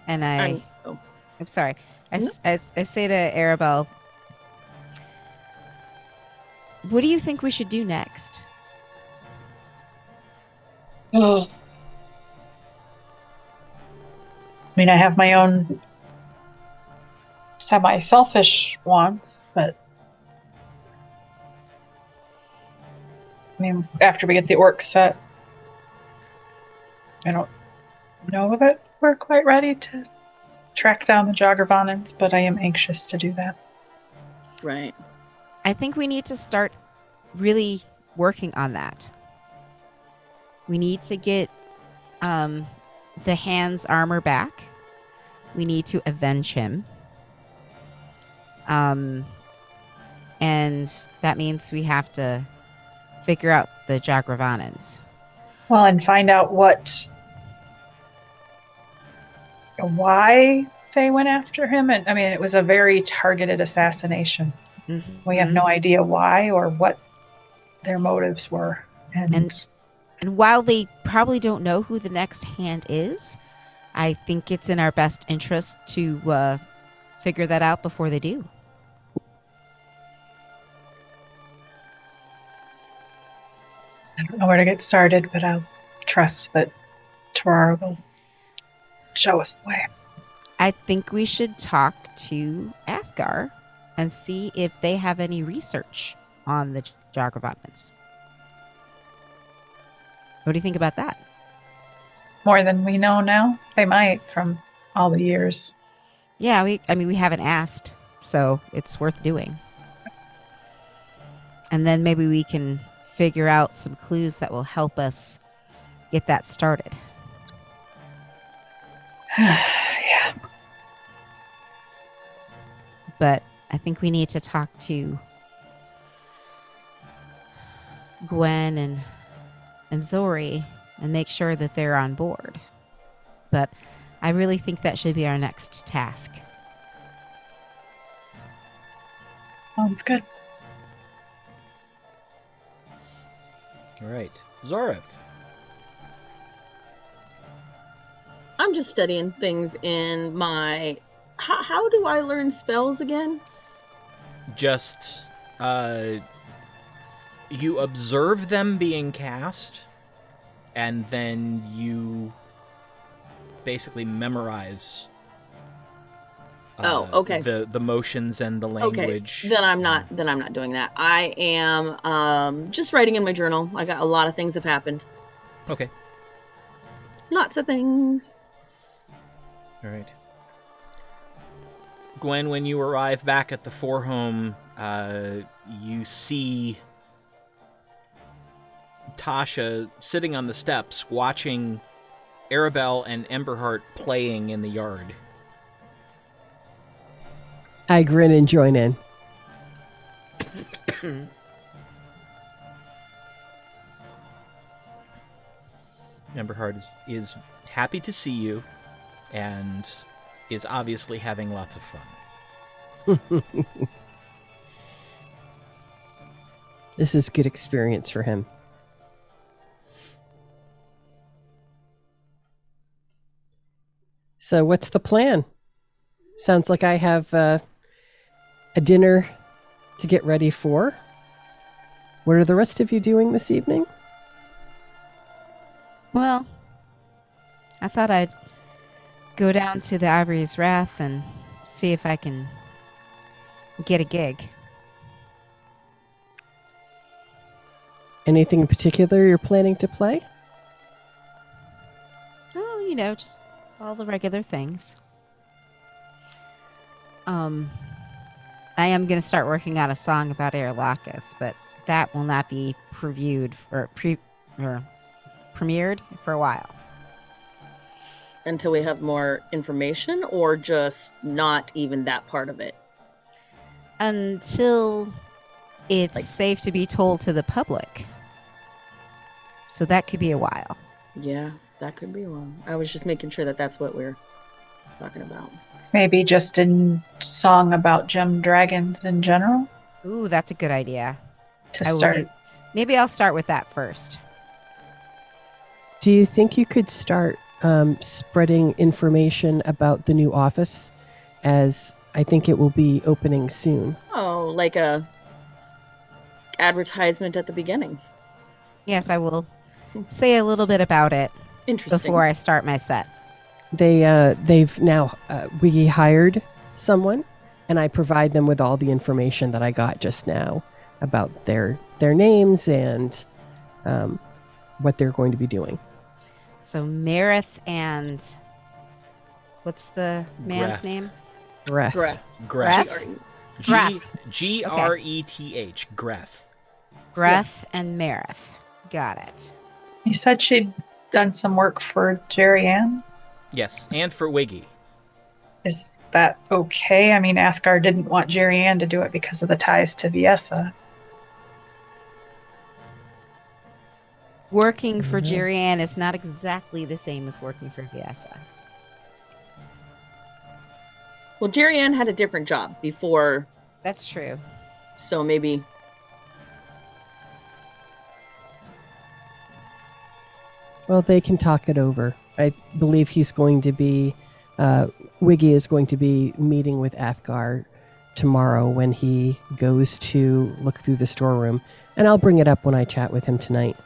And I'm sorry. I say to Aribell, what do you think we should do next? Oh. I mean, I have my own semi-selfish wants, but I mean, after we get the orcs set, I don't know that we're quite ready to track down the Joggervanans, but I am anxious to do that. Right. I think we need to start really working on that. We need to get the Hand's armor back. We need to avenge him. And that means we have to figure out the Joggervanans. Well, and find out why they went after him. And I mean, it was a very targeted assassination. Mm-hmm. We have no idea why or what their motives were. And while they probably don't know who the next Hand is, I think it's in our best interest to figure that out before they do. I don't know where to get started, but I'll trust that Torara will show us the way. I think we should talk to Athgarr and see if they have any research on the Joggervanans. What do you think about that? More than we know now? They might, from all the years. Yeah, we haven't asked, so it's worth doing. And then maybe we can figure out some clues that will help us get that started. Yeah. But I think we need to talk to Gwen and Zori and make sure that they're on board. But I really think that should be our next task. Sounds good. All right. Zorith. I'm just studying things in my... How do I learn spells again? Just, you observe them being cast, and then you basically memorize okay. the motions and the language. Okay. Then I'm not doing that. I am just writing in my journal. I got a lot of things have happened. Okay. Lots of things. All right. Gwen, when you arrive back at the forehome, you see Tasha sitting on the steps watching Aribell and Emberheart playing in the yard. I grin and join in. Emberheart is happy to see you and is obviously having lots of fun. This is good experience for him. So what's the plan? Sounds like I have a dinner to get ready for. What are the rest of you doing this evening? Well, I thought I'd go down to the Ivory's Wrath and see if I can get a gig. Anything in particular you're planning to play? Oh, just all the regular things. I am going to start working on a song about Aralakhis, but that will not be premiered for a while. Until we have more information, or just not even that part of it? Until it's safe to be told to the public. So that could be a while. Yeah, that could be one. I was just making sure that that's what we're talking about. Maybe just a song about gem dragons in general Ooh, that's a good idea. to start. Maybe I'll start with that first. Do you think you could start spreading information about the new office, as I think it will be opening soon? Oh, like a advertisement at the beginning. Yes, I will say a little bit about it Interesting. before I start my sets. They've now Wiggy hired someone, and I provide them with all the information that I got just now about their names and what they're going to be doing. So Marith and what's the man's Greth. name? Greth. Greth. Greth. Greth. Greth. Greth. Greth and Marith. Got it. You said she'd done some work for Jerry Ann. Yes, and for Wiggy. Is that okay? I mean, Athgarr didn't want Jerry Ann to do it because of the ties to Viessa. Working for Jerry Ann is not exactly the same as working for Viessa. Well, Jerry Ann had a different job before, That's true. so maybe. Well, they can talk it over. I believe he's going to be, Wiggy is going to be meeting with Athgarr tomorrow when he goes to look through the storeroom, and I'll bring it up when I chat with him tonight.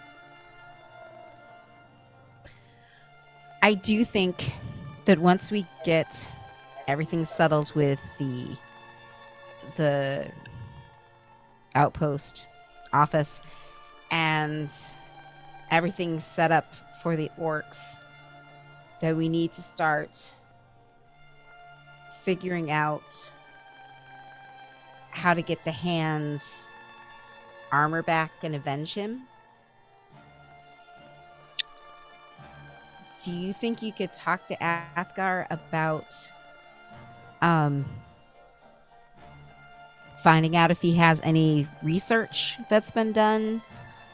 I do think that once we get everything settled with the outpost office and everything set up for the orcs, that we need to start figuring out how to get the Hand's armor back and avenge him. Do you think you could talk to Athgarr about finding out if he has any research that's been done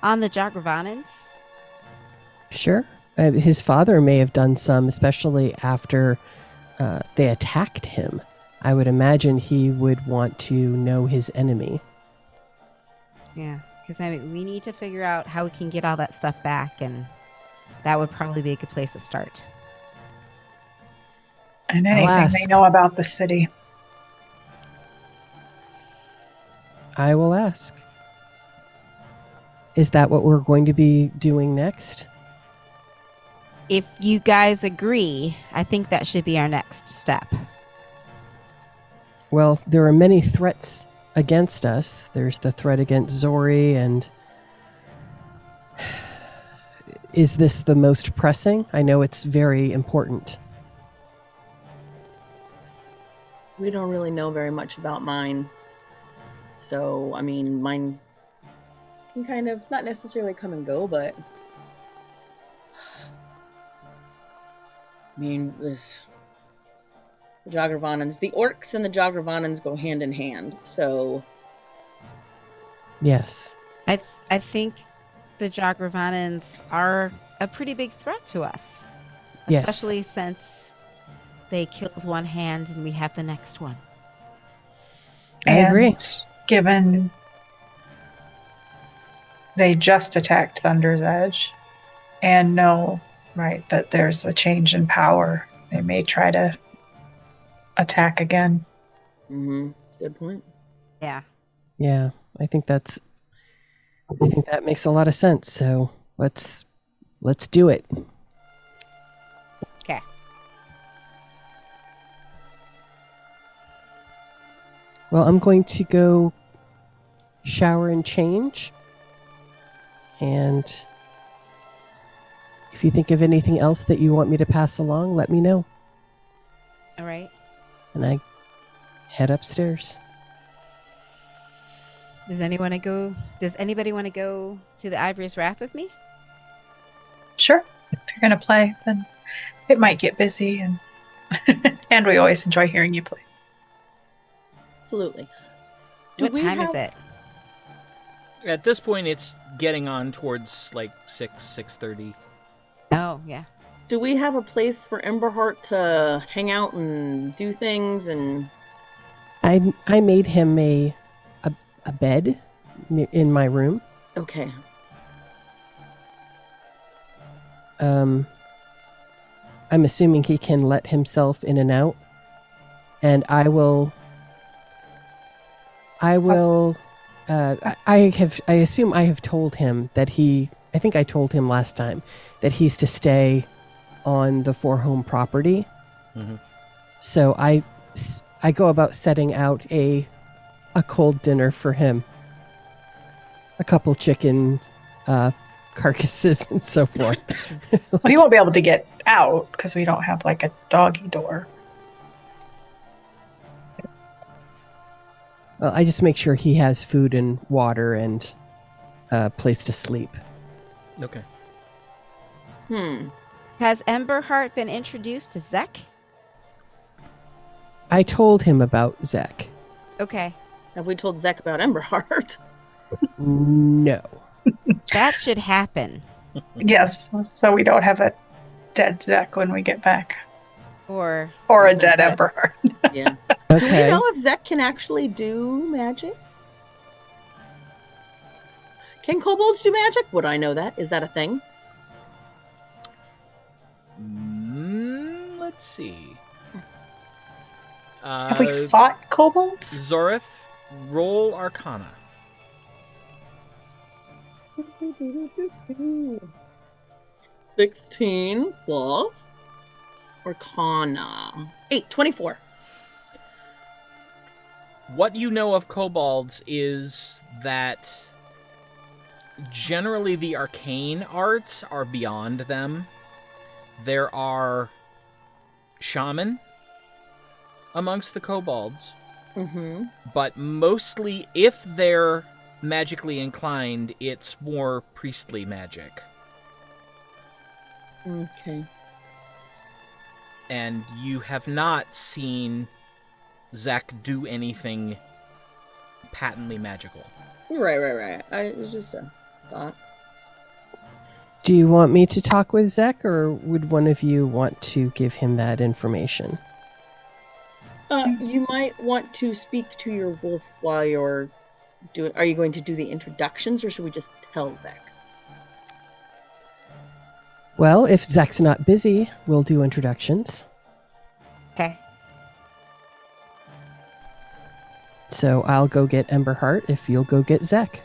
on the Jagravanans? Sure. His father may have done some, especially after they attacked him. I would imagine he would want to know his enemy. Yeah, because we need to figure out how we can get all that stuff back, and that would probably be a good place to start. And anything they know about the city. I will ask. Is that what we're going to be doing next? If you guys agree, I think that should be our next step. Well, there are many threats against us. There's the threat against Zori, and is this the most pressing? I know it's very important. We don't really know very much about mine. So, I mean, mine can kind of not necessarily come and go, but I mean, the Jagravanans, the orcs and the Jagravanans go hand in hand. So, Yes. I think the Jagravanans are a pretty big threat to us. Yes. Especially since they kills one hand and we have the next one. I agree. And given they just attacked Thunder's Edge and know, right, that there's a change in power, they may try to attack again. Good point. Yeah. Yeah, I think that makes a lot of sense. So let's do it. Okay. Well, I'm going to go shower and change. And if you think of anything else that you want me to pass along, let me know. All right. And I head upstairs. Does anybody want to go to the Ivory's Wrath with me? Sure. If you're going to play, then it might get busy, and and we always enjoy hearing you play. Absolutely. What time is it? At this point, it's getting on towards like 6:30. Oh, yeah. Do we have a place for Emberheart to hang out and do things? And I made him a bed in my room. okay, I'm assuming he can let himself in and out, and I assume I have told him that I think I told him last time that he's to stay on the for-home property. Mm-hmm. So I go about setting out a cold dinner for him. A couple chicken carcasses and so forth. Well, he won't be able to get out because we don't have like a doggy door. Well, I just make sure he has food and water and a place to sleep. Okay. Has Emberheart been introduced to Zek? I told him about Zek. Okay. have we told Zek about Emberheart? No. That should happen. Yes, so we don't have a dead Zek when we get back. Or Or a dead Emberheart. Yeah. Do we Okay. know if Zek can actually do magic? Can kobolds do magic? Would I know that? Is that a thing? Let's see. Have we fought kobolds? Zorith, roll Arcana. 16 plus Arcana. 24. What you know of kobolds is that generally the arcane arts are beyond them. There are shaman, amongst the kobolds, Mm-hmm. but mostly, if they're magically inclined, it's more priestly magic. Okay. And you have not seen Zach do anything patently magical. Right. It was just a thought. Do you want me to talk with Zek, or would one of you want to give him that information? You might want to speak to your wolf while you're doing. Are you going to do the introductions, or should we just tell Zach? Well, if Zek's not busy, we'll do introductions. Okay. So I'll go get Emberheart if you'll go get Zek.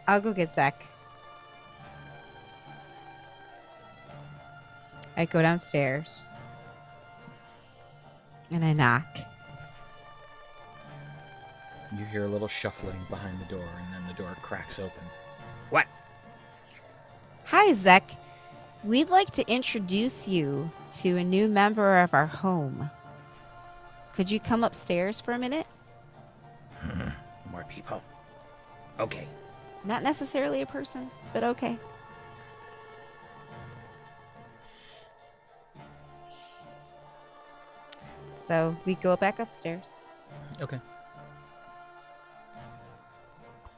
I'll go get Zach. I go downstairs. And I knock. You hear a little shuffling behind the door, and then the door cracks open. What? Hi, Zek. We'd like to introduce you to a new member of our home. Could you come upstairs for a minute? More people. Okay. Not necessarily a person, but okay. So we go back upstairs. Okay.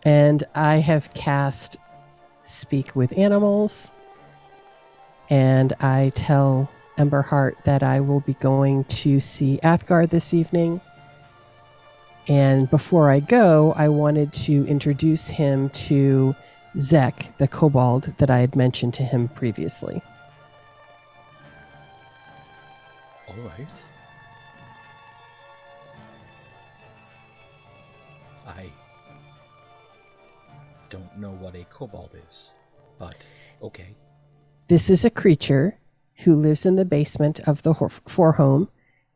And I have cast Speak with Animals. And I tell Emberheart that I will be going to see Athgarr this evening. And before I go, I wanted to introduce him to Zek, the kobold that I had mentioned to him previously. All right. I don't know what a kobold is, but okay. This is a creature who lives in the basement of the forehome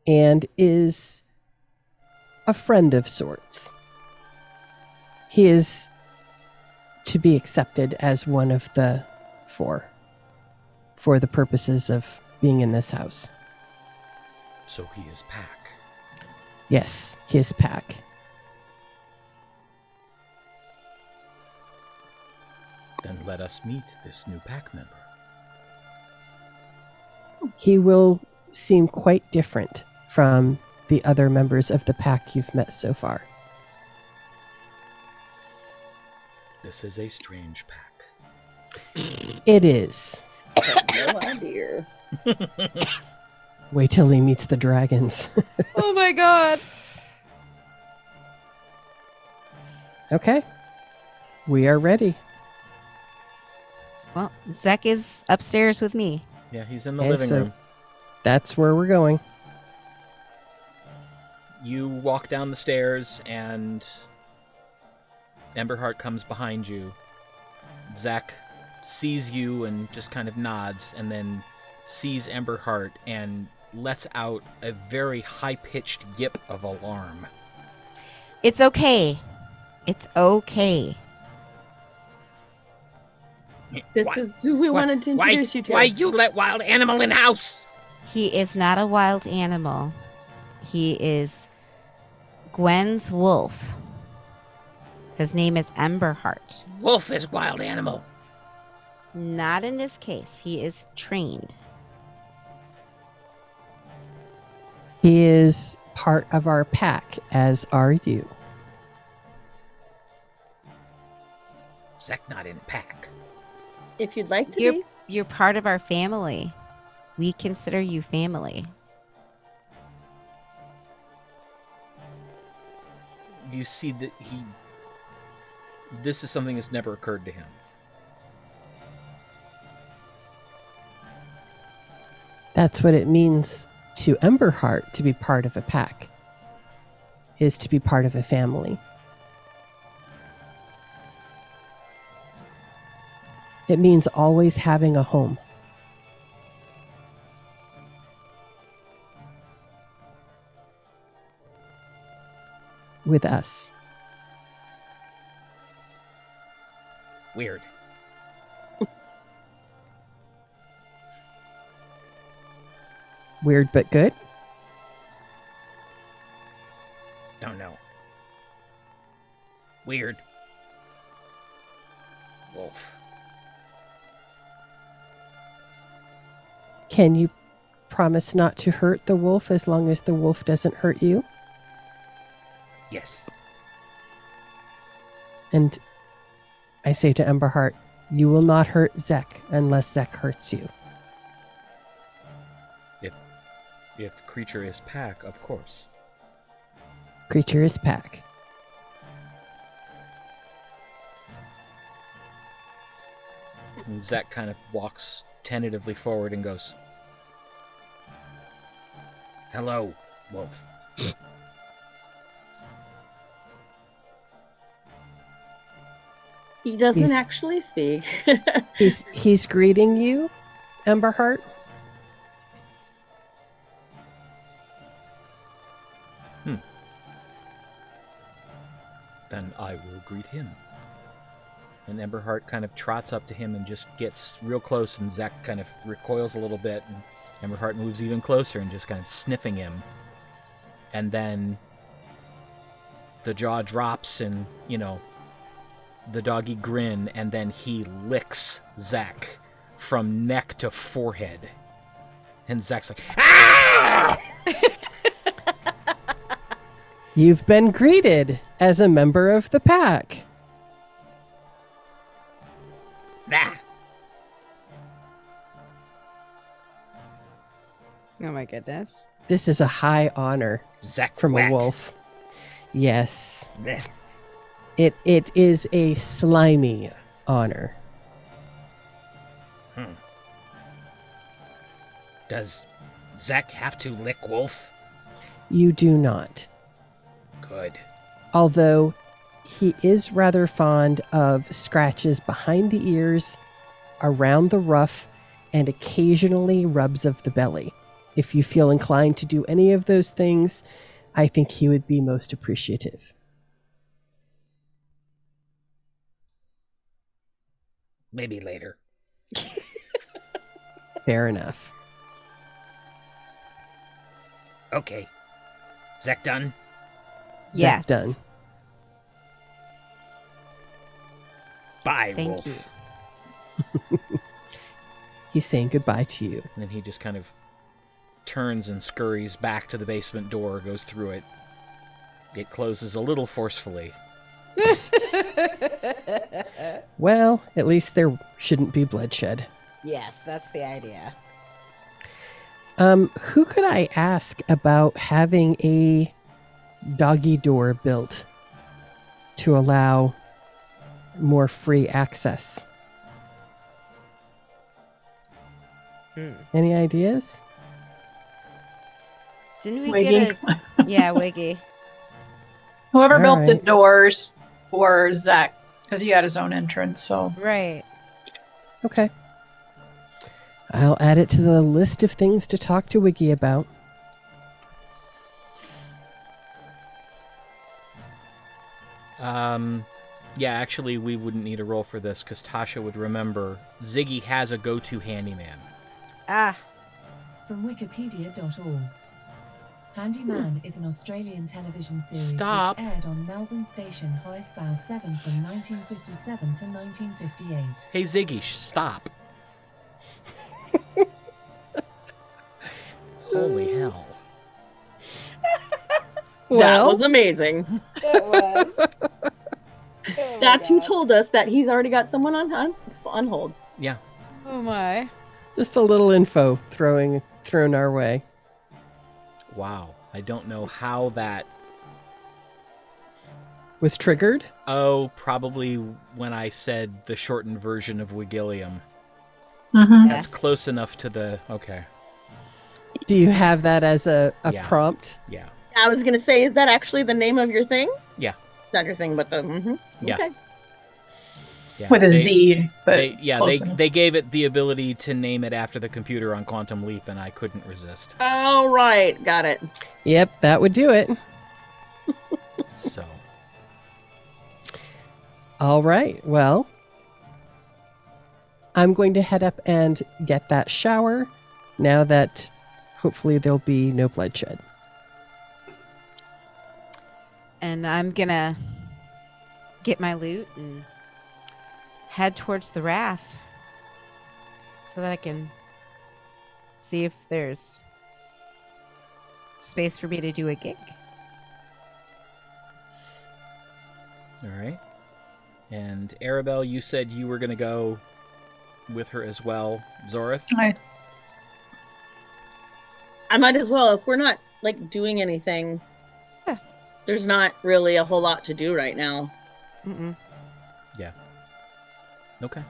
and is a friend of sorts. He is to be accepted as one of the four for the purposes of being in this house. So he is Pack. Yes, his pack. Then let us meet this new Pack member. He will seem quite different from the other members of the pack you've met so far. This is a strange pack. It is. I have no idea. Wait till he meets the dragons. Oh my god. Okay. We are ready. Well, Zek is upstairs with me. Yeah, he's in the Okay, living so- room. That's where we're going. You walk down the stairs, and Emberheart comes behind you. Zach sees you and just kind of nods, and then sees Emberheart and lets out a very high-pitched yip of alarm. It's okay. It's okay. This is who we wanted to introduce you to. Why you let wild animal in house? He is not a wild animal. He is Gwen's wolf. His name is Emberheart. Wolf is wild animal. Not in this case. He is trained. He is part of our pack, as are you. Zach not in pack. If you'd like to be. You're part of our family. We consider you family. You see that this is something that's never occurred to him. That's what it means to Emberheart to be part of a pack, is to be part of a family. It means always having a home. With us. Weird. Weird but good. Don't know. Weird. Wolf. Can you promise not to hurt the wolf as long as the wolf doesn't hurt you? Yes. And I say to Emberheart, you will not hurt Zek unless Zek hurts you. If creature is pack, of course. Creature is pack. And Zek kind of walks tentatively forward and goes, Hello, wolf. He doesn't He's- actually speak. He's greeting you, Emberheart. then I will greet him. And Emberheart kind of trots up to him and just gets real close, and Zek kind of recoils a little bit, and Emberheart moves even closer and just kind of sniffing him. And then the jaw drops and, the doggy grin, and then he licks Zek from neck to forehead. And Zek's like, ah! You've been greeted as a member of the pack. Nah. Oh my goodness. This is a high honor Zek from wet. a wolf. Yes. Blech. It is a slimy honor. Does Zek have to lick wolf? You do not. Good. Although he is rather fond of scratches behind the ears, around the ruff, and occasionally rubs of the belly. If you feel inclined to do any of those things, I think he would be most appreciative. Maybe later. Fair enough. Okay. Zek done? Zek Yes. done. Bye, Thank wolf. you. He's saying goodbye to you. And then he just kind of turns and scurries back to the basement door, goes through it. It closes a little forcefully. Well, at least there shouldn't be bloodshed. Yes, that's the idea. Who could I ask about having a doggy door built to allow more free access? Any ideas? Didn't we Wiggy. get a... Yeah, Wiggy. Whoever All built the right. doors for Zek, because he had his own entrance, so Right. Okay. I'll add it to the list of things to talk to Wiggy about. Yeah, actually, we wouldn't need a roll for this because Tasha would remember Ziggy has a go-to handyman. Ah, From Wikipedia.org. Handyman is an Australian television series Stop. which aired on Melbourne station Highspow 7 from 1957 to 1958. Hey, Ziggy, stop. Holy hell. That was amazing. it was. That's who told us that he's already got someone on hold. Yeah. Oh my. Just a little info thrown our way. Wow. I don't know how that... Was triggered? Oh, probably when I said the shortened version of Wigillium. Mhm. That's Yes. close enough to the... Okay. Do you have that as a Yeah. prompt? Yeah. I was gonna say, is that actually the name of your thing? Yeah. Not your thing, but the. Yeah. Okay. Yeah. with a They- Z, but They, close enough. they gave it the ability to name it after the computer on Quantum Leap, and I couldn't resist. All right, got it. Yep, that would do it. So, All right. Well, I'm going to head up and get that shower now that hopefully there'll be no bloodshed. And I'm gonna get my loot and head towards the Wrath so that I can see if there's space for me to do a gig. All right. And Aribell, you said you were going to go with her as well. Zorith? I might as well. If we're not like doing anything, there's not really a whole lot to do right now. Mm-mm. Yeah. Okay.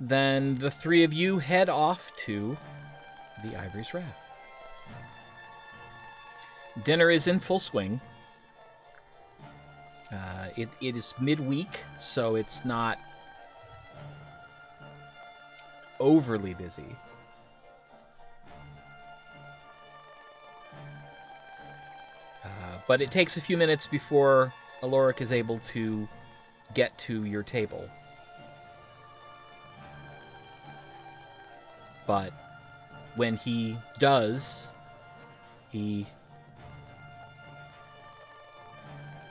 Then the three of you head off to the Ivory's Wrath. Dinner is in full swing. It is midweek, so it's not overly busy. But it takes a few minutes before Aloric is able to get to your table. But when he does, he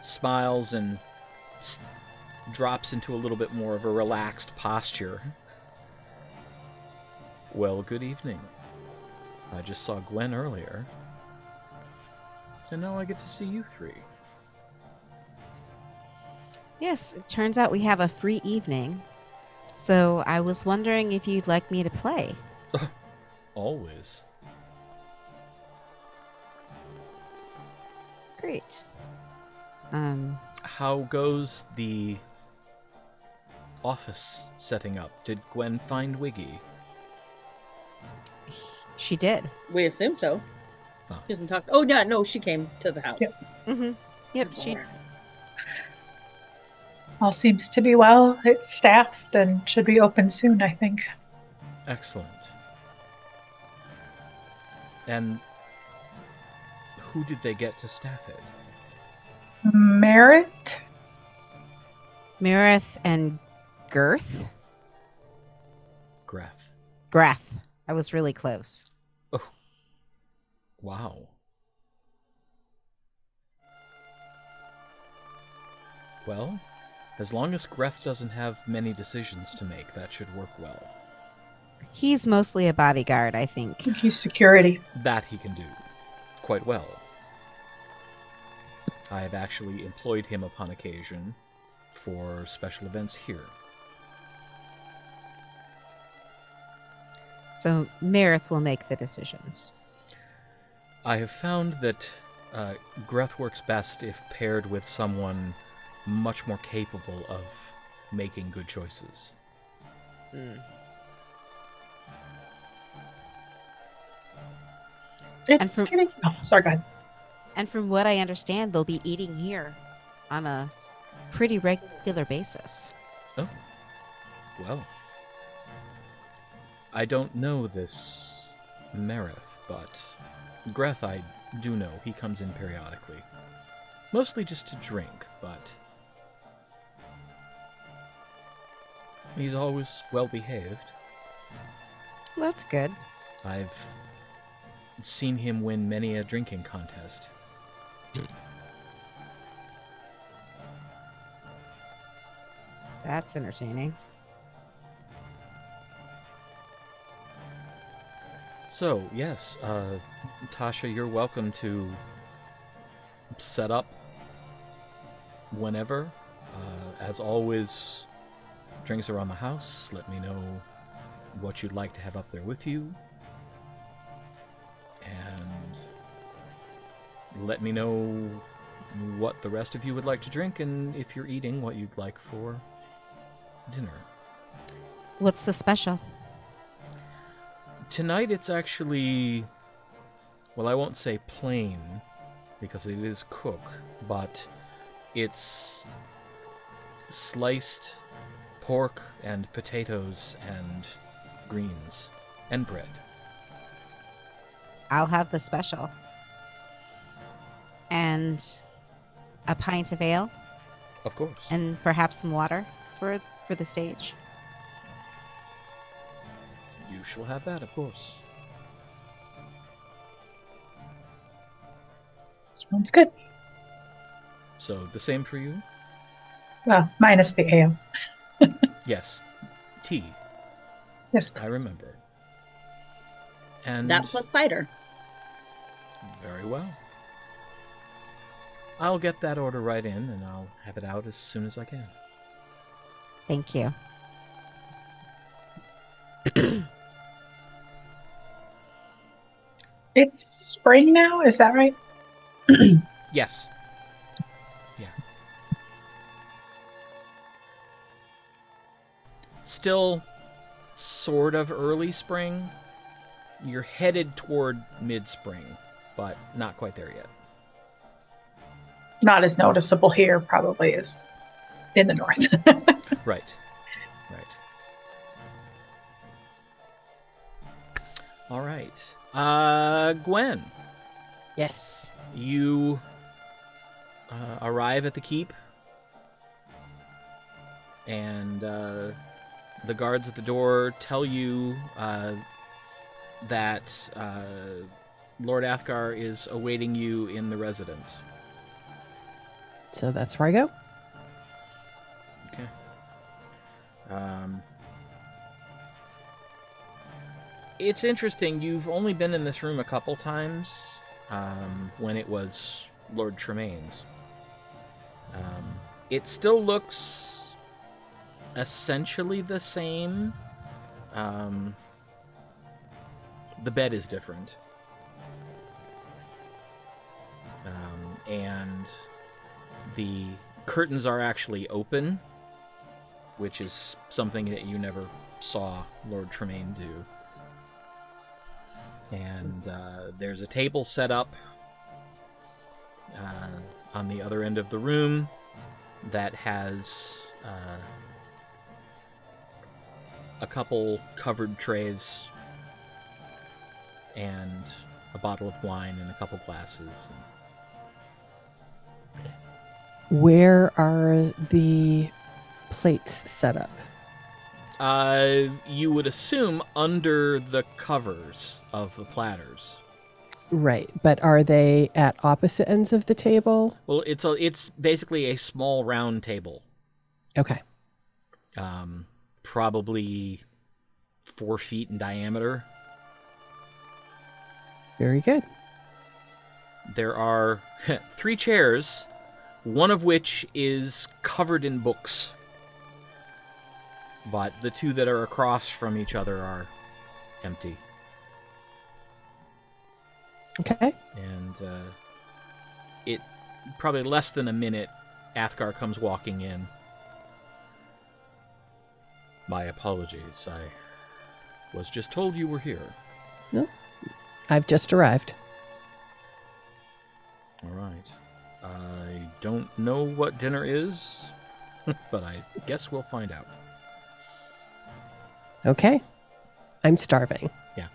smiles and drops into a little bit more of a relaxed posture. Well, good evening. I just saw Gwen earlier. And now I get to see you three. Yes, it turns out we have a free evening. So I was wondering if you'd like me to play. Always. Great. How goes the office setting up? Did Gwen find Wiggy? She did. We assume so. Oh. She hasn't talked. Oh yeah, no, she came to the house. Yep. Mm-hmm. Yep, she... All seems to be well. It's staffed and should be open soon, I think. Excellent. And who did they get to staff it? Merit? Merith and Girth? Greth. Greth. I was really close. Oh. Wow. Well, as long as Greth doesn't have many decisions to make, that should work well. He's mostly a bodyguard, I think. I think he's security. That he can do quite well. I have actually employed him upon occasion for special events here. So Merith will make the decisions. I have found that Greth works best if paired with someone much more capable of making good choices. It's from- getting... Oh, sorry, go ahead. And from what I understand, they'll be eating here on a pretty regular basis. Oh. Well. I don't know this Merith, but Greth I do know. He comes in periodically. Mostly just to drink, but he's always well behaved. Well, that's good. I've seen him win many a drinking contest. That's entertaining. So, yes, Tasha, you're welcome to set up whenever. As always, drinks are on the house. Let me know what you'd like to have up there with you. And let me know what the rest of you would like to drink, and if you're eating, what you'd like for dinner. What's the special? Tonight it's actually, well, I won't say plain, because it is cook, but it's sliced pork and potatoes and greens and bread. I'll have the special. And a pint of ale. Of course. And perhaps some water for the stage. You shall have that, of course. Sounds good. So the same for you? Well, minus the ale. Yes. Tea. Yes, I remember. And That plus cider. very well. I'll get that order right in, and I'll have it out as soon as I can. Thank you. It's spring now, is that right? Yes. Yeah. Still sort of early spring. You're headed toward mid-spring, but not quite there yet. Not as noticeable here, probably, as in the north. Right. All right. Gwen, Yes. you arrive at the keep, and the guards at the door tell you that Lord Athgarr is awaiting you in the residence. So that's where I go. Okay. It's interesting. You've only been in this room a couple times when it was Lord Tremaine's. It still looks essentially the same. The bed is different. And the curtains are actually open, which is something that you never saw Lord Tremaine do. And there's a table set up on the other end of the room that has a couple covered trays and a bottle of wine and a couple glasses. Where are the plates set up? You would assume under the covers of the platters. Right, but are they at opposite ends of the table? Well, it's basically a small round table. Okay. Probably 4 feet in diameter. Very good. There are 3 chairs, one of which is covered in books. But the 2 that are across from each other are empty. Okay. And it probably less than a minute, Athgarr comes walking in. My apologies. I was just told you were here. No, I've just arrived. All right. I don't know what dinner is, but I guess we'll find out. Okay. I'm starving. Yeah.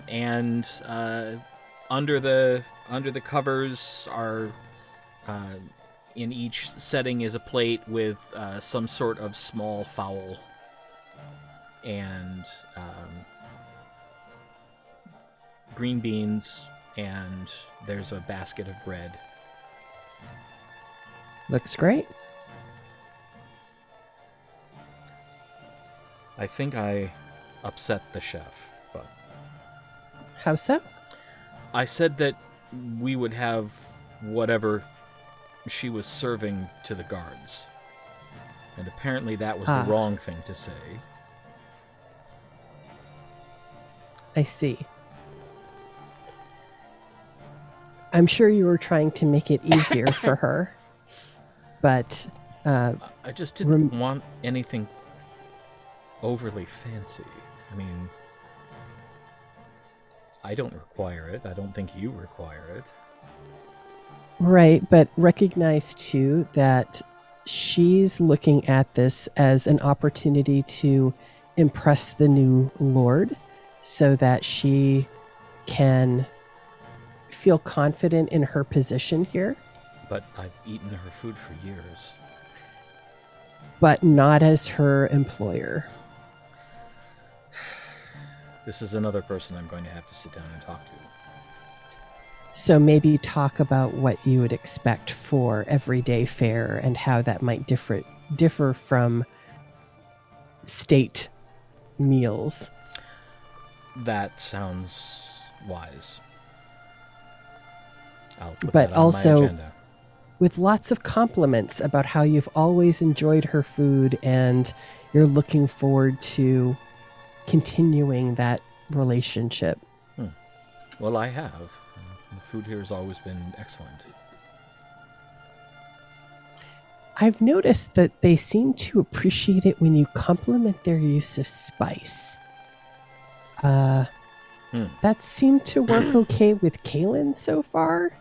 And under the covers are in each setting is a plate with some sort of small fowl and green beans, and there's a basket of bread. Looks great. I think I upset the chef, but How so? I said that we would have whatever she was serving to the guards. And apparently that was the wrong thing to say. I see. I'm sure you were trying to make it easier for her, but I just didn't want anything overly fancy. I mean, I don't require it. I don't think you require it. right, but recognize too that she's looking at this as an opportunity to impress the new lord so that she can feel confident in her position here, But I've eaten her food for years. but not as her employer. This is another person I'm going to have to sit down and talk to. So maybe talk about what you would expect for everyday fare and how that might differ from state meals. That sounds wise. I'll put But that on also- my agenda. With lots of compliments about how you've always enjoyed her food and you're looking forward to continuing that relationship. Well, I have. The food here has always been excellent. I've noticed that they seem to appreciate it when you compliment their use of spice. That seemed to work okay with Kaylin so far.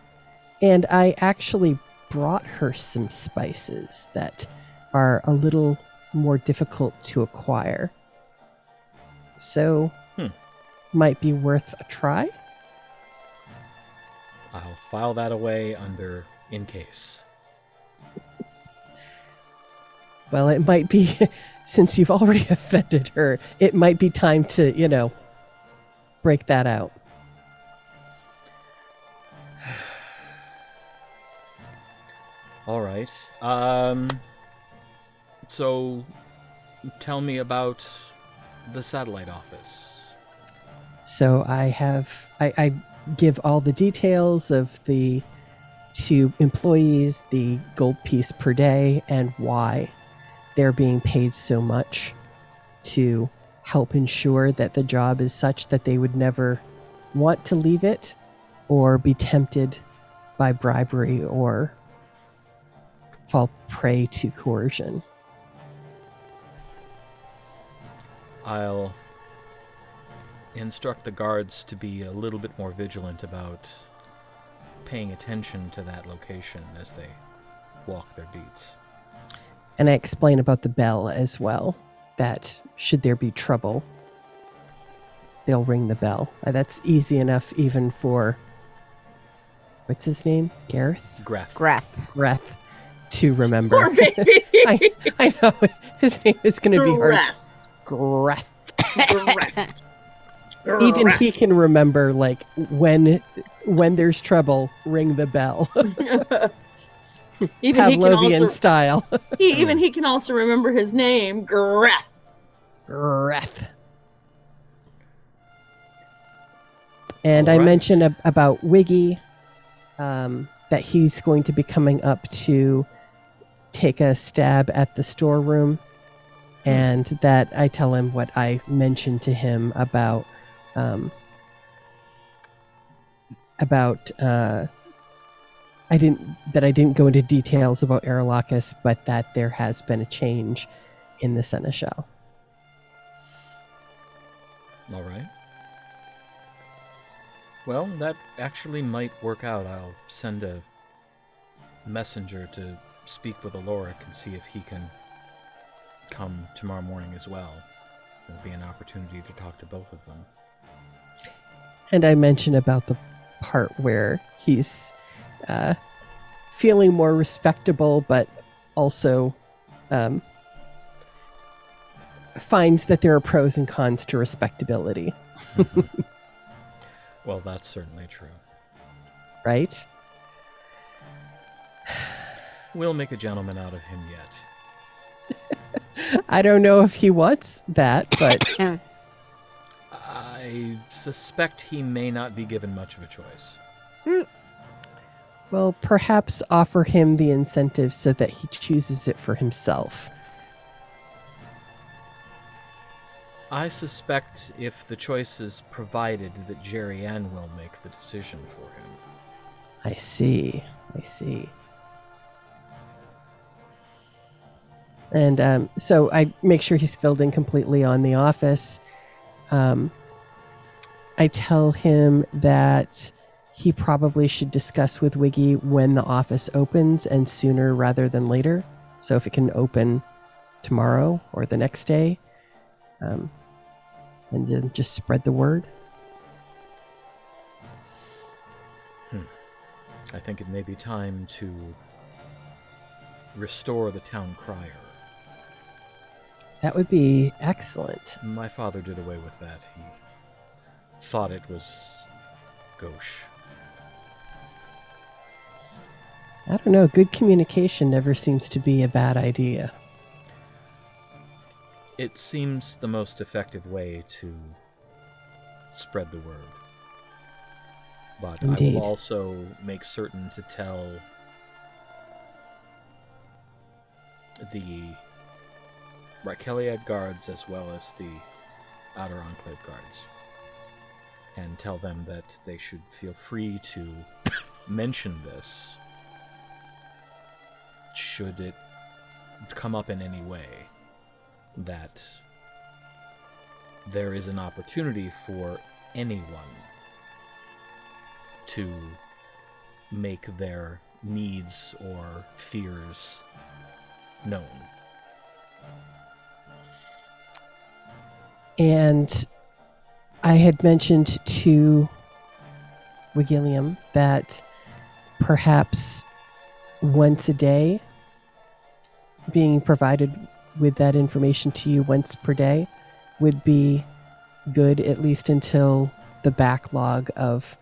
And I actually brought her some spices that are a little more difficult to acquire. So, might be worth a try. I'll file that away under in case. Well, it might be, since you've already offended her, it might be time to, break that out. All right. So tell me about the satellite office. So I give all the details of the 2 employees, the gold piece per day, and why they're being paid so much to help ensure that the job is such that they would never want to leave it or be tempted by bribery or fall prey to coercion. I'll instruct the guards to be a little bit more vigilant about paying attention to that location as they walk their beats. And I explain about the bell as well, that should there be trouble, they'll ring the bell. That's easy enough even for, what's his name? Gareth? Greth. To remember. Poor baby. I know. His name is going to be hard. Greth. Greth. Even he can remember, like, when there's trouble, ring the bell. Pavlovian style. He can also remember his name, Greth. Greth. And All I right. mentioned about Wiggy, that he's going to be coming up to take a stab at the storeroom, and that I tell him what I mentioned to him about I didn't go into details about Aralakhis, but that there has been a change in the Seneschal. All right. Well, that actually might work out. I'll send a messenger to speak with Aloric and see if he can come tomorrow morning as well. There'll be an opportunity to talk to both of them. And I mention about the part where he's feeling more respectable, but also finds that there are pros and cons to respectability. Well, that's certainly true. Right? We'll make a gentleman out of him yet. I don't know if he wants that, but I suspect he may not be given much of a choice. well, perhaps offer him the incentive so that he chooses it for himself. I suspect if the choice is provided that Jerry Ann will make the decision for him. I see. And so I make sure he's filled in completely on the office. I tell him that he probably should discuss with Wiggy when the office opens and sooner rather than later. So if it can open tomorrow or the next day, and then just spread the word. I think it may be time to restore the town crier. That would be excellent. My father did away with that. He thought it was gauche. I don't know. Good communication never seems to be a bad idea. It seems the most effective way to spread the word. But Indeed. I will also make certain to tell the Raqueliad guards as well as the Outer Enclave guards, and tell them that they should feel free to mention this should it come up in any way, that there is an opportunity for anyone to make their needs or fears known. And I had mentioned to Wigilliam that perhaps once a day, being provided with that information to you once per day would be good, at least until the backlog of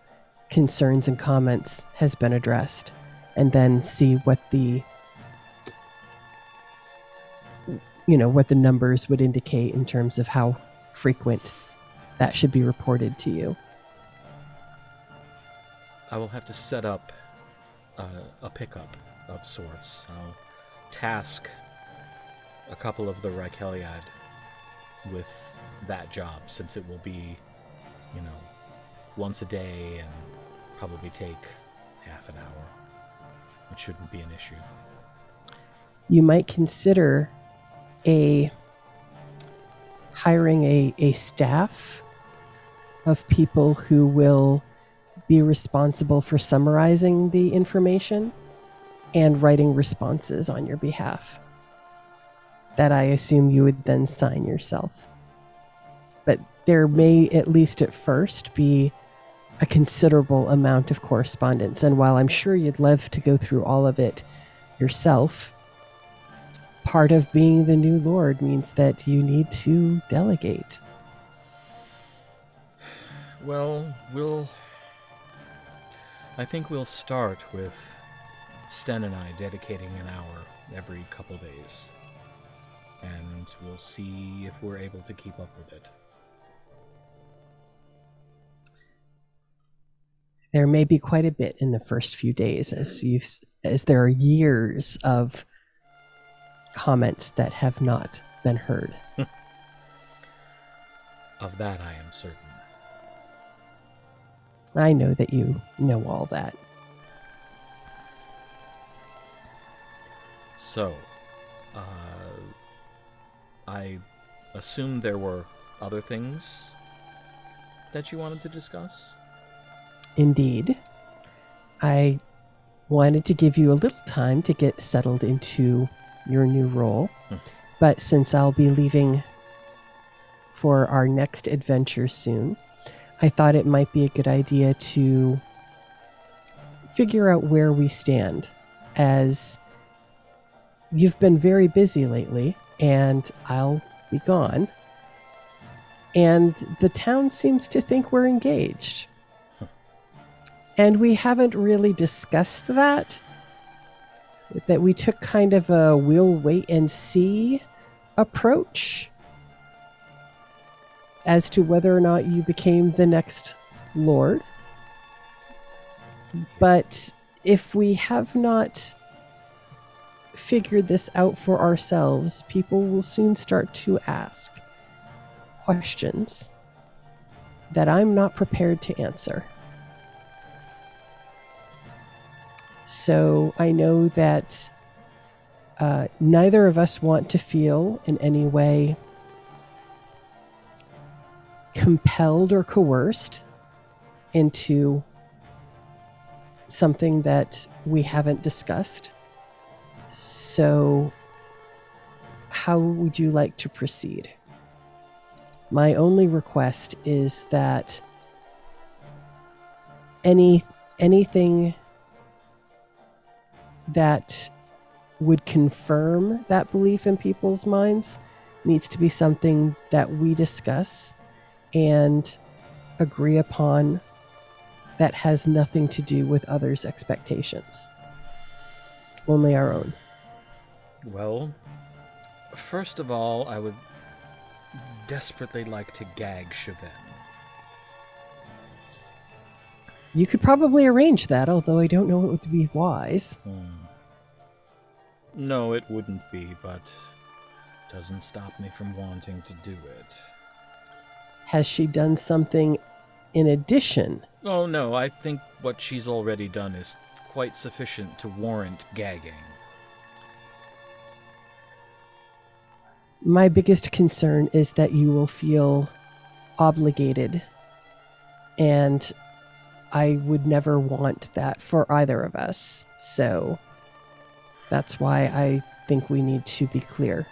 concerns and comments has been addressed, and then see what the numbers would indicate in terms of how frequent that should be reported to you. I will have to set up a pickup of sorts. I'll task a couple of the Raqueliad with that job, since it will be, once a day and probably take half an hour. It shouldn't be an issue. You might consider hiring a staff of people who will be responsible for summarizing the information and writing responses on your behalf, that I assume you would then sign yourself. But there may, at least at first, be a considerable amount of correspondence. And while I'm sure you'd love to go through all of it yourself, part of being the new Lord means that you need to delegate. Well, I think we'll start with Sten and I dedicating an hour every couple days. And we'll see if we're able to keep up with it. There may be quite a bit in the first few days, as there are years of comments that have not been heard. Of that I am certain. I know that you know all that. So, I assume there were other things that you wanted to discuss? Indeed. I wanted to give you a little time to get settled into your new role, but since I'll be leaving for our next adventure soon, I thought it might be a good idea to figure out where we stand, as you've been very busy lately, and I'll be gone. And the town seems to think we're engaged. And we haven't really discussed that we took kind of a we'll wait and see approach as to whether or not you became the next Lord. But if we have not figured this out for ourselves, people will soon start to ask questions that I'm not prepared to answer. So I know that neither of us want to feel in any way compelled or coerced into something that we haven't discussed. So how would you like to proceed? My only request is that anything that would confirm that belief in people's minds needs to be something that we discuss and agree upon, that has nothing to do with others' expectations. only our own. Well, first of all, I would desperately like to gag Cheven. You could probably arrange that, although I don't know it would be wise. No, it wouldn't be, but doesn't stop me from wanting to do it. Has she done something in addition? Oh no, I think what she's already done is quite sufficient to warrant gagging. My biggest concern is that you will feel obligated, and I would never want that for either of us. So that's why I think we need to be clear.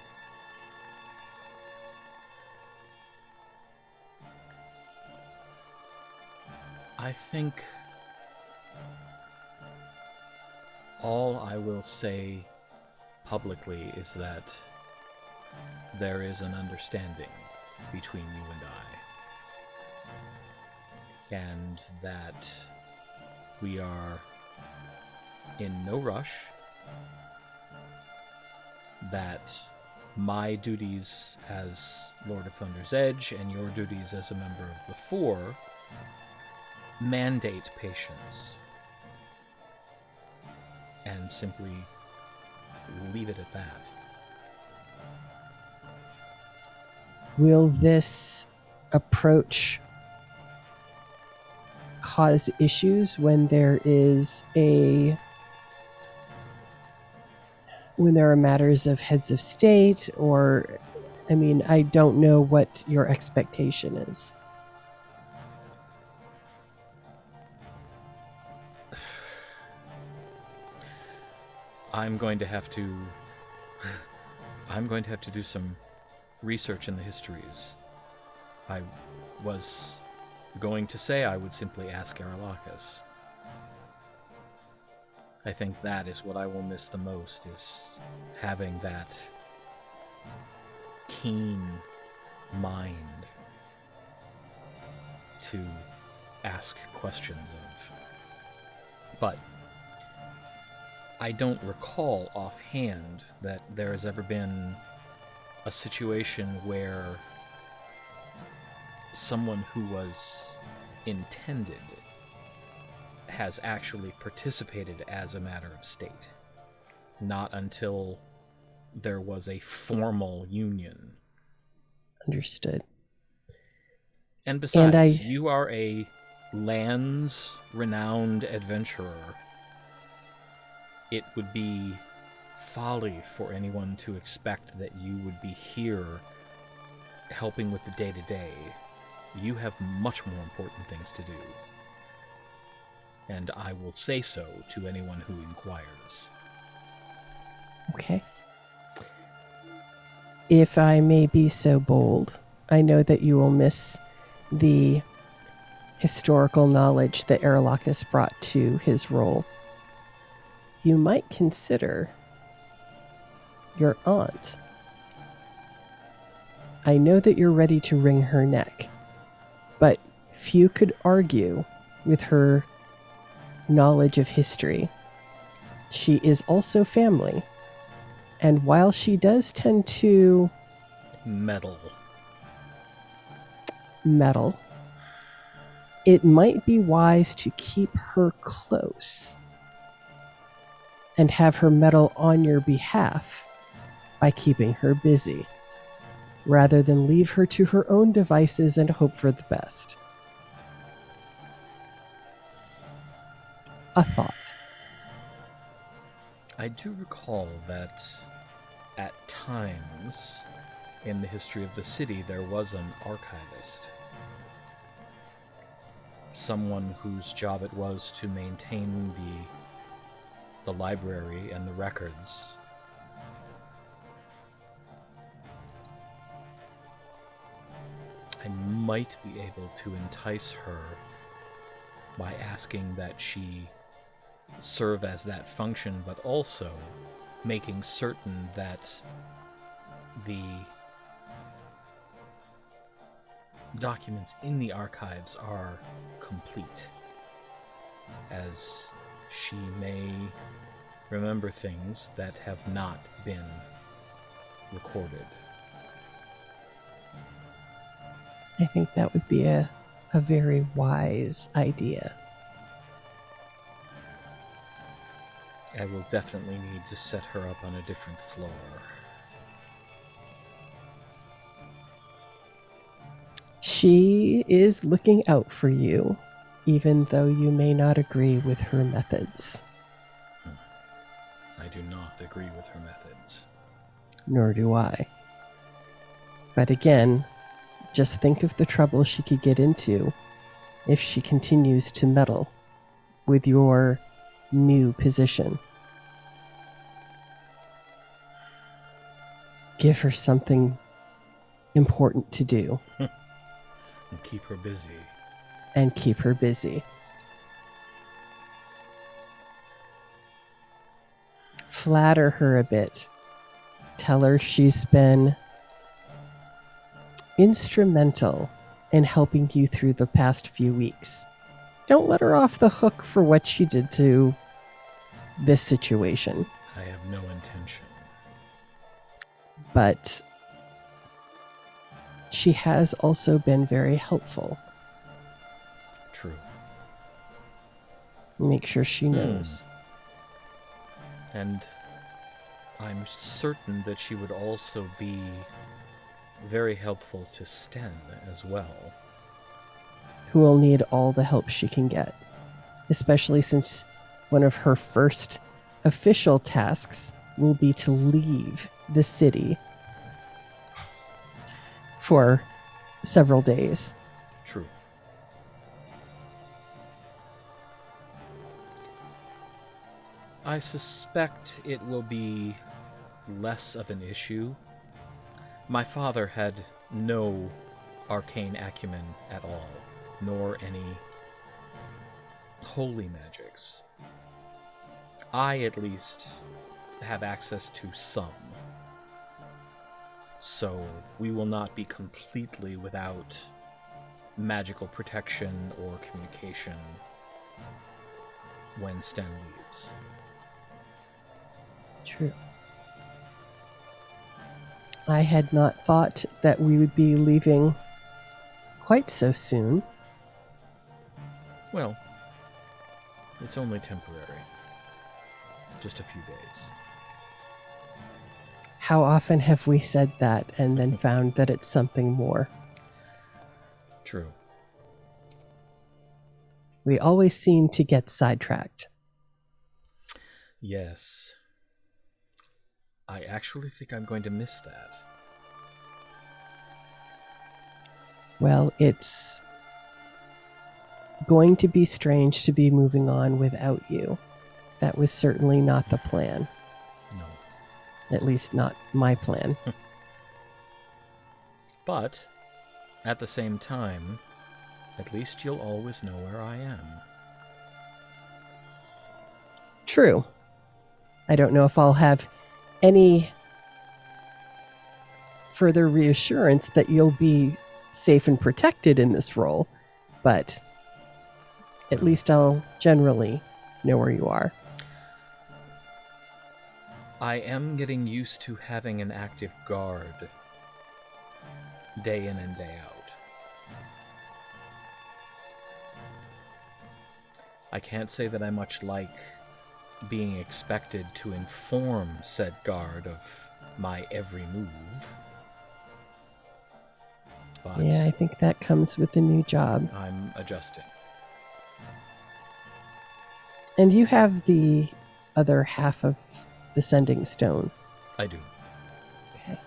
I think all I will say publicly is that there is an understanding between you and I, and that we are in no rush, that my duties as Lord of Thunder's Edge and your duties as a member of the Four mandate patience, and simply leave it at that. Will this approach cause issues when there are matters of heads of state, or, I mean, I don't know what your expectation is. I'm going to have to do some research in the histories. I was going to say I would simply ask Aralakhis. I think that is what I will miss the most, is having that keen mind to ask questions of. But I don't recall offhand that there has ever been a situation where someone who was intended has actually participated as a matter of state. Not until there was a formal union. Understood. And besides, you are a lands-renowned adventurer. It would be folly for anyone to expect that you would be here helping with the day-to-day. You have much more important things to do. And I will say so to anyone who inquires. Okay. If I may be so bold, I know that you will miss the historical knowledge that Aralakhis brought to his role. You might consider your aunt. I know that you're ready to wring her neck, but few could argue with her knowledge of history. She is also family, and while she does tend to meddle, it might be wise to keep her close and have her meddle on your behalf by keeping her busy, rather than leave her to her own devices and hope for the best. A thought. I do recall that at times in the history of the city there was an archivist. Someone whose job it was to maintain the library and the records. I might be able to entice her by asking that she serve as that function, but also making certain that the documents in the archives are complete, as she may remember things that have not been recorded. I think that would be a very wise idea. I will definitely need to set her up on a different floor. She is looking out for you, even though you may not agree with her methods. I do not agree with her methods. Nor do I. But again, just think of the trouble she could get into if she continues to meddle with your new position. Give her something important to do. And keep her busy. And keep her busy. Flatter her a bit. Tell her she's been instrumental in helping you through the past few weeks. Don't let her off the hook for what she did to this situation. I have no intention. But she has also been very helpful. True. Make sure she knows. And I'm certain that she would also be very helpful to Sten as well. Who will need all the help she can get, especially since one of her first official tasks will be to leave the city for several days. True. I suspect it will be less of an issue. My father had no arcane acumen at all, nor any holy magics. I, at least, have access to some. So we will not be completely without magical protection or communication when Sten leaves. True. I had not thought that we would be leaving quite so soon. Well, it's only temporary. Just a few days. How often have we said that and then found that it's something more? True. We always seem to get sidetracked. Yes. I actually think I'm going to miss that. Well, it's going to be strange to be moving on without you. That was certainly not the plan. No. At least not my plan. But, at the same time, at least you'll always know where I am. True. I don't know if I'll have any further reassurance that you'll be safe and protected in this role, but at least I'll generally know where you are. I am getting used to having an active guard day in and day out. I can't say that I much like being expected to inform said guard of my every move. But Yeah, I think that comes with the new job. I'm adjusting. And you have the other half of the sending stone. I do. Okay.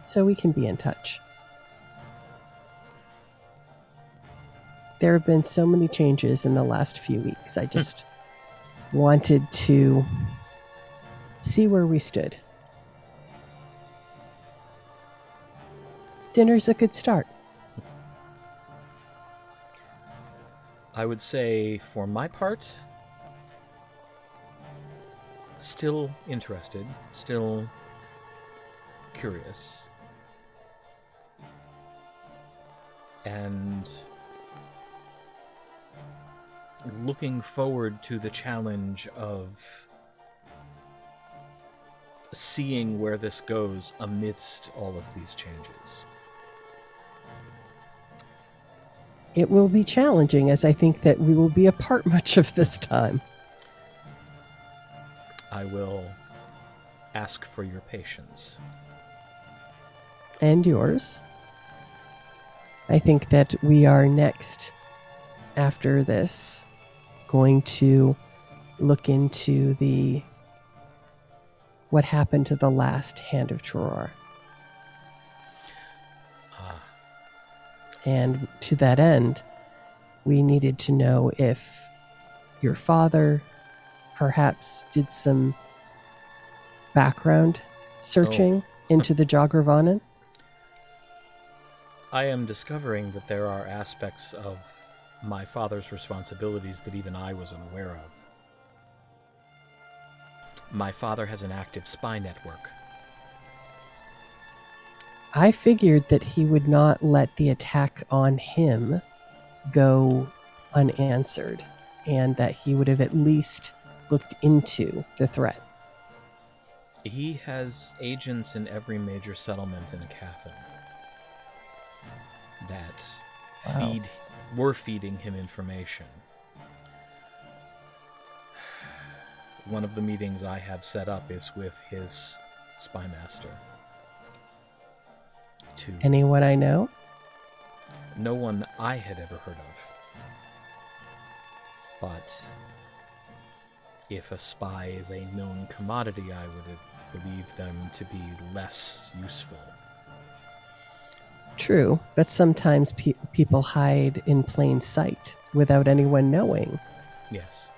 So we can be in touch. There have been so many changes in the last few weeks. I just wanted to see where we stood. Dinner's a good start. I would say, for my part, still interested, still curious, and looking forward to the challenge of seeing where this goes amidst all of these changes. It will be challenging, as I think that we will be apart much of this time. I will ask for your patience. And yours. I think that we are next, after this, going to look into what happened to the last Hand of Toror. And to that end, we needed to know if your father perhaps did some background searching into the Jogravanan. I am discovering that there are aspects of my father's responsibilities that even I was unaware of. My father has an active spy network. I figured that he would not let the attack on him go unanswered, and that he would have at least looked into the threat. He has agents in every major settlement in Aecathan that Wow. were feeding him information. One of the meetings I have set up is with his spy master. Anyone I know? No one I had ever heard of. But if a spy is a known commodity, I would believe them to be less useful. True, but sometimes people hide in plain sight without anyone knowing. Yes.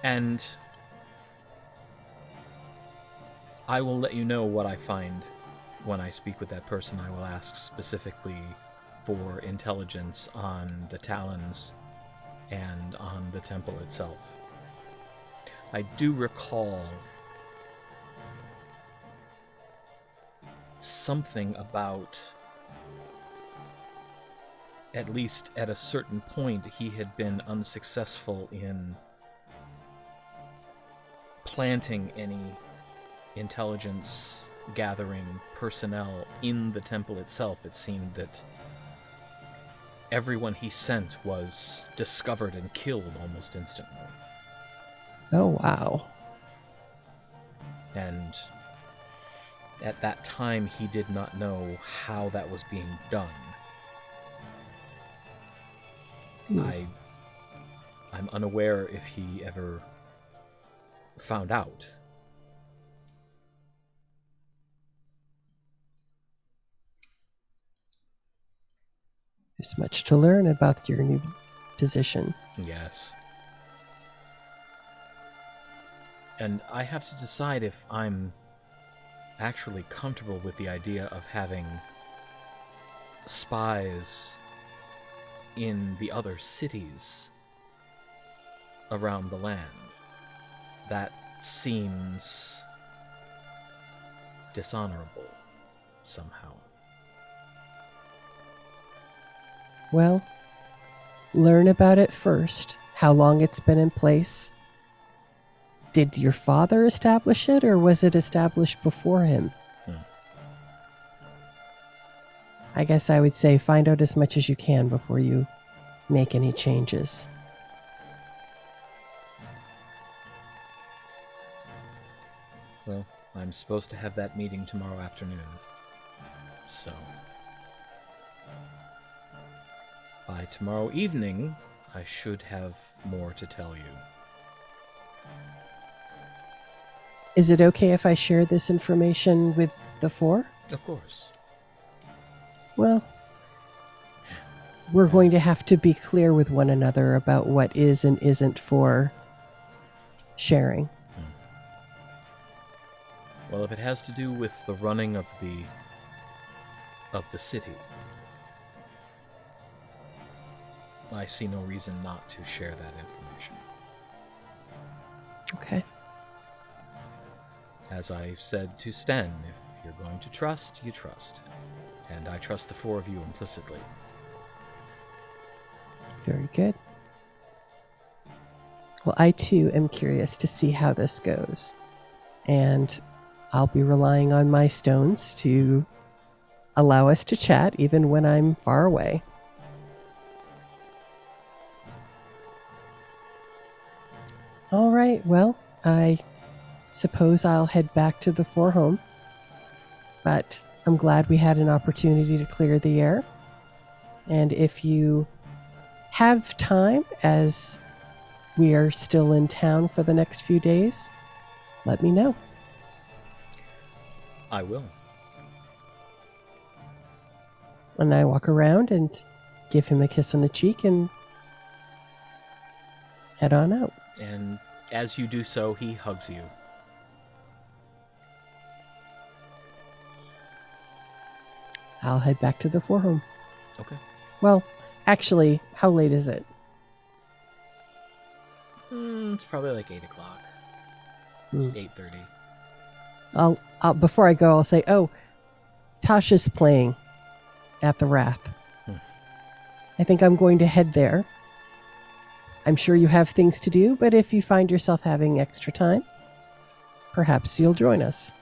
And I will let you know what I find when I speak with that person. I will ask specifically for intelligence on the Talons and on the temple itself. I do recall something about, at least at a certain point, he had been unsuccessful in planting any intelligence gathering personnel in the temple itself. It seemed that everyone he sent was discovered and killed almost instantly. Oh, wow. And at that time, he did not know how that was being done. I'm unaware if he ever found out. There's much to learn about your new position. Yes. And I have to decide if I'm actually comfortable with the idea of having spies in the other cities around the land. That seems dishonorable somehow. Well, learn about it first. How long it's been in place. Did your father establish it, or was it established before him? I guess I would say find out as much as you can before you make any changes. Well, I'm supposed to have that meeting tomorrow afternoon. So by tomorrow evening, I should have more to tell you. Is it okay if I share this information with the four? Of course. Well, we're going to have to be clear with one another about what is and isn't for sharing. Well, if it has to do with the running of the city, I see no reason not to share that information. Okay. As I said to Sten, if you're going to trust, you trust. And I trust the four of you implicitly. Very good. Well, I too am curious to see how this goes. And I'll be relying on my stones to allow us to chat even when I'm far away. All right, well, I suppose I'll head back to the forehome. But I'm glad we had an opportunity to clear the air. And if you have time, as we are still in town for the next few days, let me know. I will. And I walk around and give him a kiss on the cheek and head on out. And as you do so, he hugs you. I'll head back to the forehome. Okay. Well, actually, how late is it? It's probably like 8 o'clock. 8:30. I'll before I go, I'll say, oh, Tasha's playing at the Wrath. I think I'm going to head there. I'm sure you have things to do, but if you find yourself having extra time, perhaps you'll join us.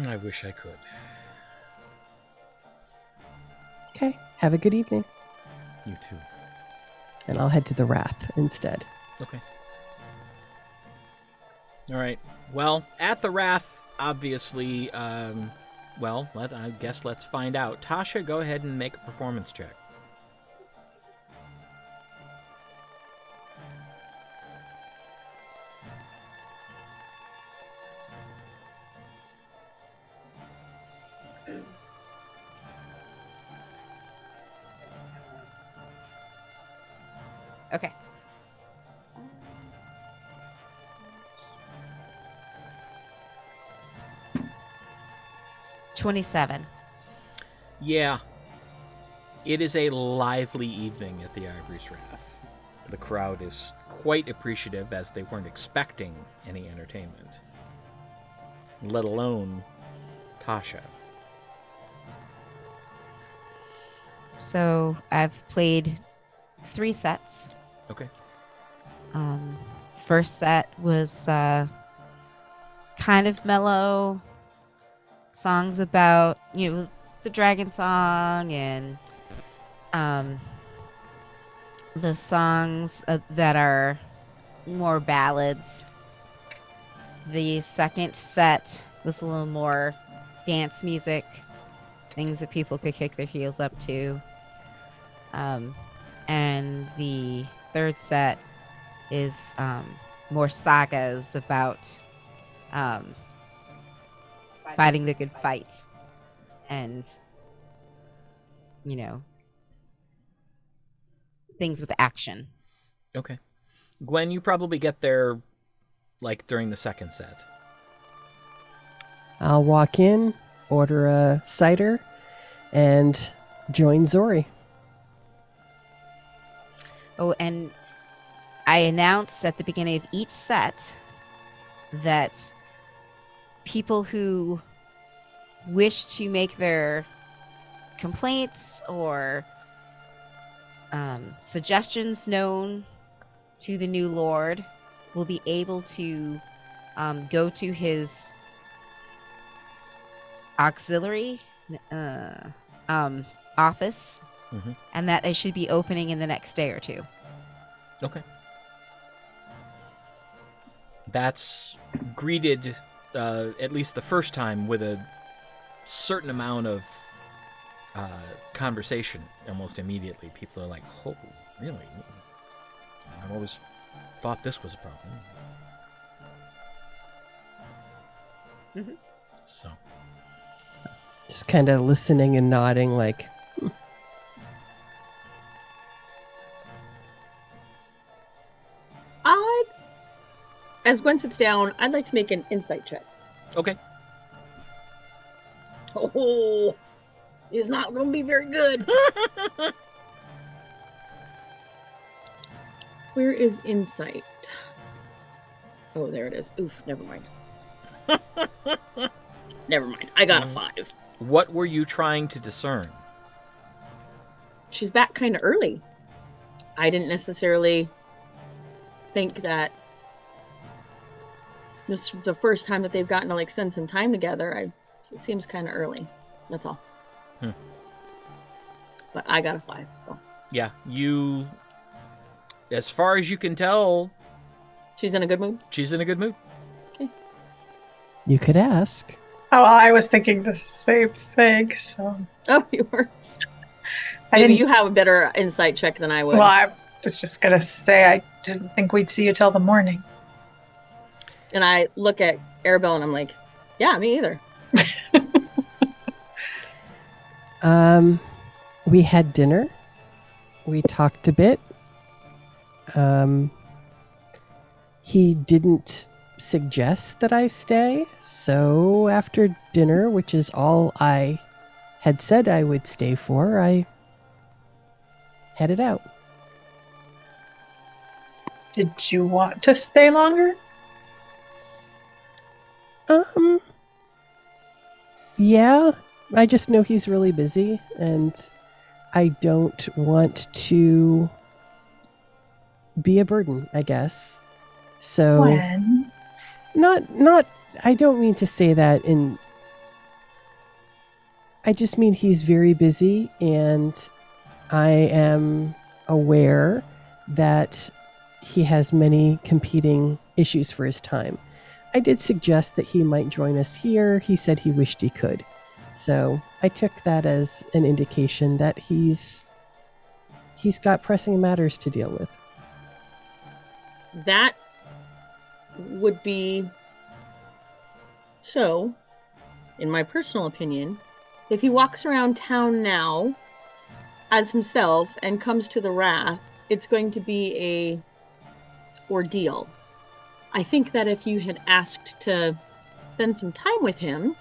I wish I could. Okay, have a good evening. You too. And I'll head to the Wrath instead. Okay. All right. Well, at the Wrath, obviously, I guess let's find out. Tasha, go ahead and make a performance check. Okay. $27. Yeah. It is a lively evening at the Ivory's Wrath. The crowd is quite appreciative as they weren't expecting any entertainment, let alone Tasha. So I've played 3 sets. Okay. First set was kind of mellow. Songs about, the dragon song and the songs that are more ballads. The second set was a little more dance music, things that people could kick their heels up to. And the third set is more sagas about fighting the good fight and, things with action. Okay. Gwen, you probably get there, during the second set. I'll walk in, order a cider, and join Zori. Oh, and I announce at the beginning of each set that people who wish to make their complaints or suggestions known to the new Lord will be able to go to his auxiliary office, and that they should be opening in the next day or 2. Okay. That's greeted, at least the first time, with a certain amount of conversation almost immediately. People are like, oh, really? I've always thought this was a problem. So. Just kind of listening and nodding like, As Gwen sits down, I'd like to make an insight check. Okay. Oh, it's not going to be very good. Where is insight? Oh, there it is. Oof, never mind. Never mind. I got a 5. What were you trying to discern? she's back kind of early. I didn't necessarily think that this is the first time that they've gotten to like spend some time together. It seems kind of early. That's all. But I got a 5, so. Yeah, you, as far as you can tell, She's in a good mood? she's in a good mood. You could ask. Oh, I was thinking the same thing, so. Oh, you were? I Maybe didn't, you have a better insight check than I would. well, I was just going to say I didn't think we'd see you till the morning. And I look at Aribell and I'm like, yeah, me either. We had dinner. We talked a bit. He didn't suggest that I stay, so after dinner, which is all I had said I would stay for, I headed out. Did you want to stay longer? Yeah, I just know he's really busy, and I don't want to be a burden, I guess. So When? not I don't mean to say that in I just mean he's very busy, and I am aware that he has many competing issues for his time. I did suggest that he might join us here. He said he wished he could. So I took that as an indication that he's got pressing matters to deal with. That would be so, in my personal opinion, if he walks around town now as himself and comes to the Wrath, it's going to be a ordeal. I think that if you had asked to spend some time with him,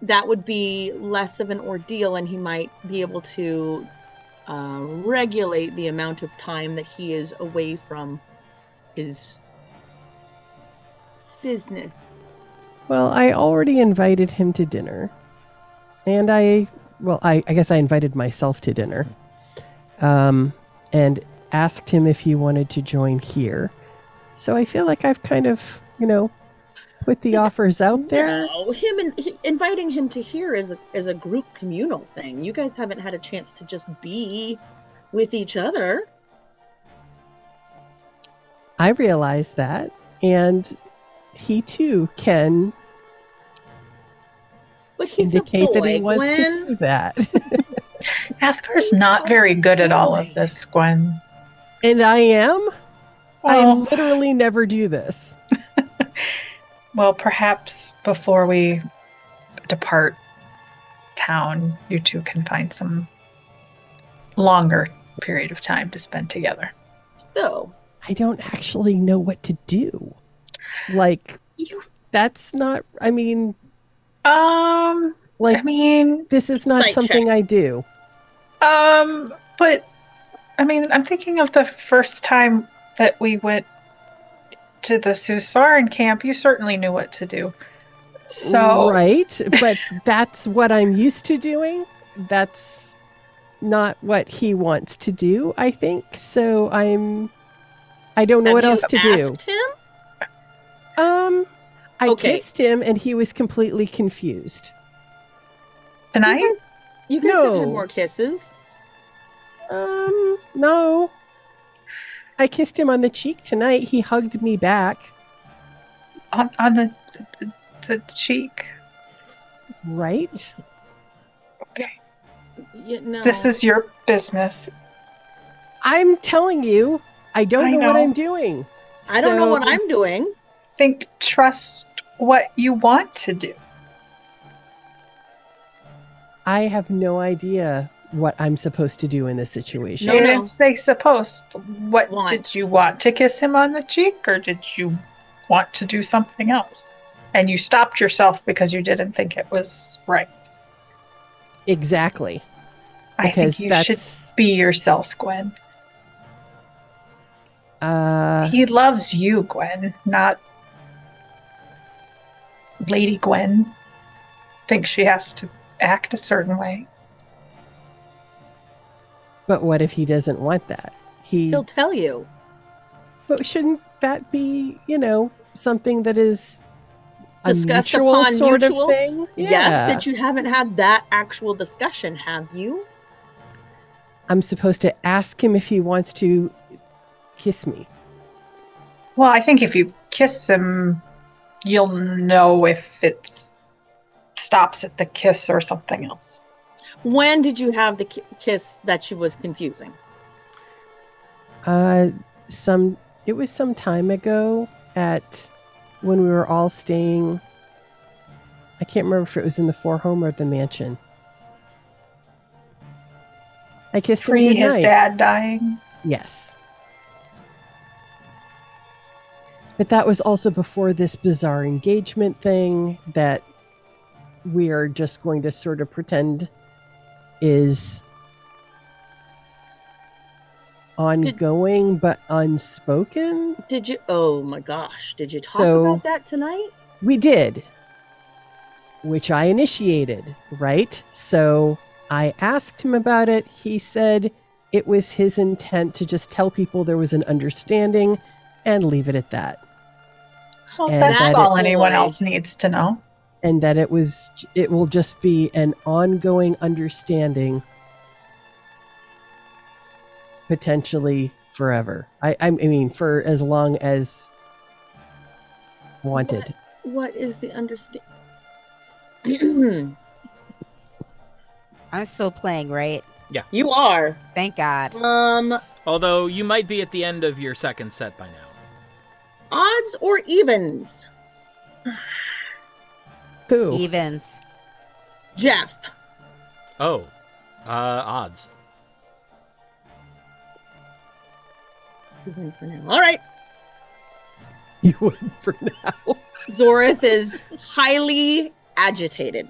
that would be less of an ordeal, and he might be able to regulate the amount of time that he is away from his business. Well, I already invited him to dinner. And I guess I invited myself to dinner. And asked him if he wanted to join here. So I feel like I've kind of, put the offers out there. No, inviting him to here is a group communal thing. You guys haven't had a chance to just be with each other. I realize that, and he too can But he's indicate a boy, that he wants Gwen. to do that. Athgar's not very good at all of this, Gwen. And I am? I Well, literally never do this. well, perhaps before we depart town, you two can find some longer period of time to spend together. So, I don't actually know what to do. Like, that's not, I mean, this is not Sight something check. I do. But I'm thinking of the first time that we went to the Susaran camp. You certainly knew what to do. So Right, but that's what I'm used to doing. That's not what he wants to do, I think. So I don't know what else to do. Asked him? I Okay. kissed him and he was completely confused. tonight, You guys have No. had more kisses. No. I kissed him on the cheek tonight. He hugged me back. on the cheek. Right? Okay, No. this is your business. I'm telling you, I don't I know what know. I'm doing. I don't know So- what I'm doing. Trust what you want to do. I have no idea what I'm supposed to do in this situation. No, You no. didn't say supposed. What Want. did you want to kiss him on the cheek, or did you want to do something else? And you stopped yourself because you didn't think it was right. Exactly. I Because think you should be yourself, Gwen. He loves you, Gwen, not Lady Gwen. Thinks she has to act a certain way. But what if he doesn't want that? He'll tell you. But shouldn't that be, something that is a Discussed mutual upon sort mutual? of thing? Yes, but you haven't had that actual discussion, have you? I'm supposed to ask him if he wants to kiss me. Well, I think if you kiss him, you'll know if it stops at the kiss or something else. When did you have the kiss that she was confusing? It was some time ago when we were all staying. I can't remember if it was in the forehome or the mansion. I kissed him Pre goodnight. his dad dying. Yes. But that was also before this bizarre engagement thing that we are just going to sort of pretend is ongoing but unspoken. Did you? Oh my gosh! Did you talk So- about that tonight? We did, which I initiated, right? So I asked him about it. He said it was his intent to just tell people there was an understanding and leave it at that. Well, And that's that all it- anyone else needs to know. And that it will just be an ongoing understanding, potentially forever. I mean, for as long as wanted. What is the understanding? I'm still playing, right? You are. Thank God. Although you might be at the end of your second set by now. Odds or evens? Who? Evens. Jeff. Oh, odds. Even for now. All right. You would for now. Zorith is highly agitated.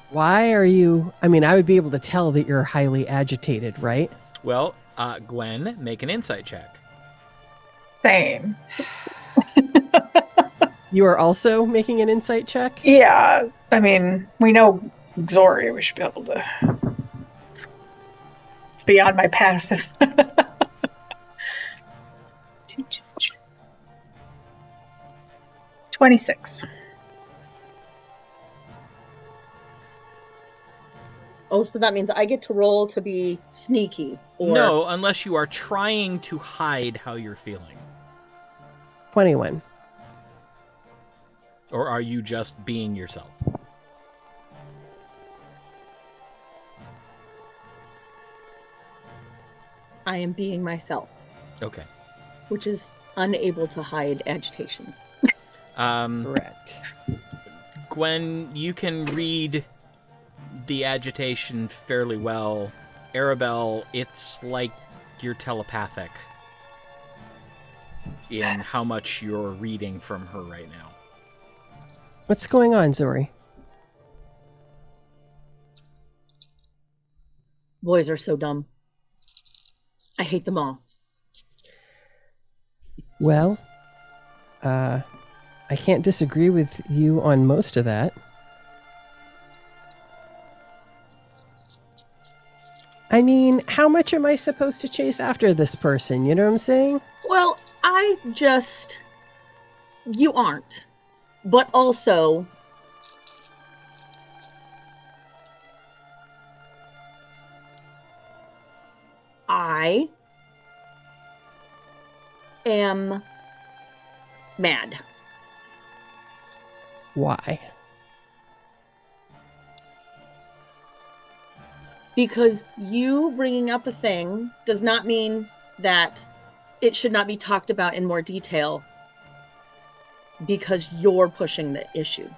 Why are you? I mean, I would be able to tell that you're highly agitated, right? Well, Gwen, make an insight check. Same. You are also making an insight check? Yeah, I mean, we know Zori. We should be able to. It's beyond my passive. 26. Oh, so that means I get to roll to be sneaky. Or... No, unless you are trying to hide how you're feeling. 21. Or are you just being yourself? I am being myself, Okay. which is unable to hide agitation. Correct. Gwen, you can read the agitation fairly well. Aribell, it's like you're telepathic in how much you're reading from her right now. What's going on, Zori? Boys are so dumb. I hate them all. Well, I can't disagree with you on most of that. I mean, how much am I supposed to chase after this person? You know what I'm saying? Well, you aren't. But also, I am mad. Why? Because you bringing up a thing does not mean that it should not be talked about in more detail, because you're pushing the issue.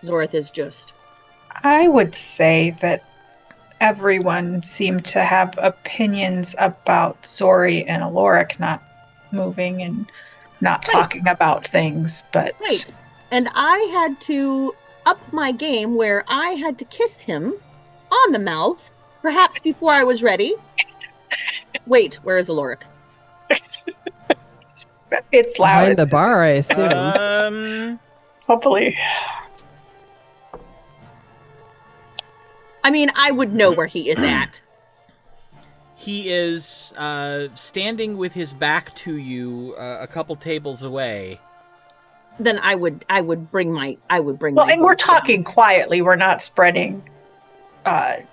Zorith is just... I would say that everyone seemed to have opinions about Zori and Aloric not moving, and not talking about things, but Right. And I had to up my game where I had to kiss him on the mouth, perhaps before I was ready. Wait, where is Aloric? it's loud. Behind the bar, I assume. Hopefully. I mean, I would know where he is at. He is standing with his back to you, a couple tables away. Then I would bring my Well, and we're talking quietly. We're not spreading Gwen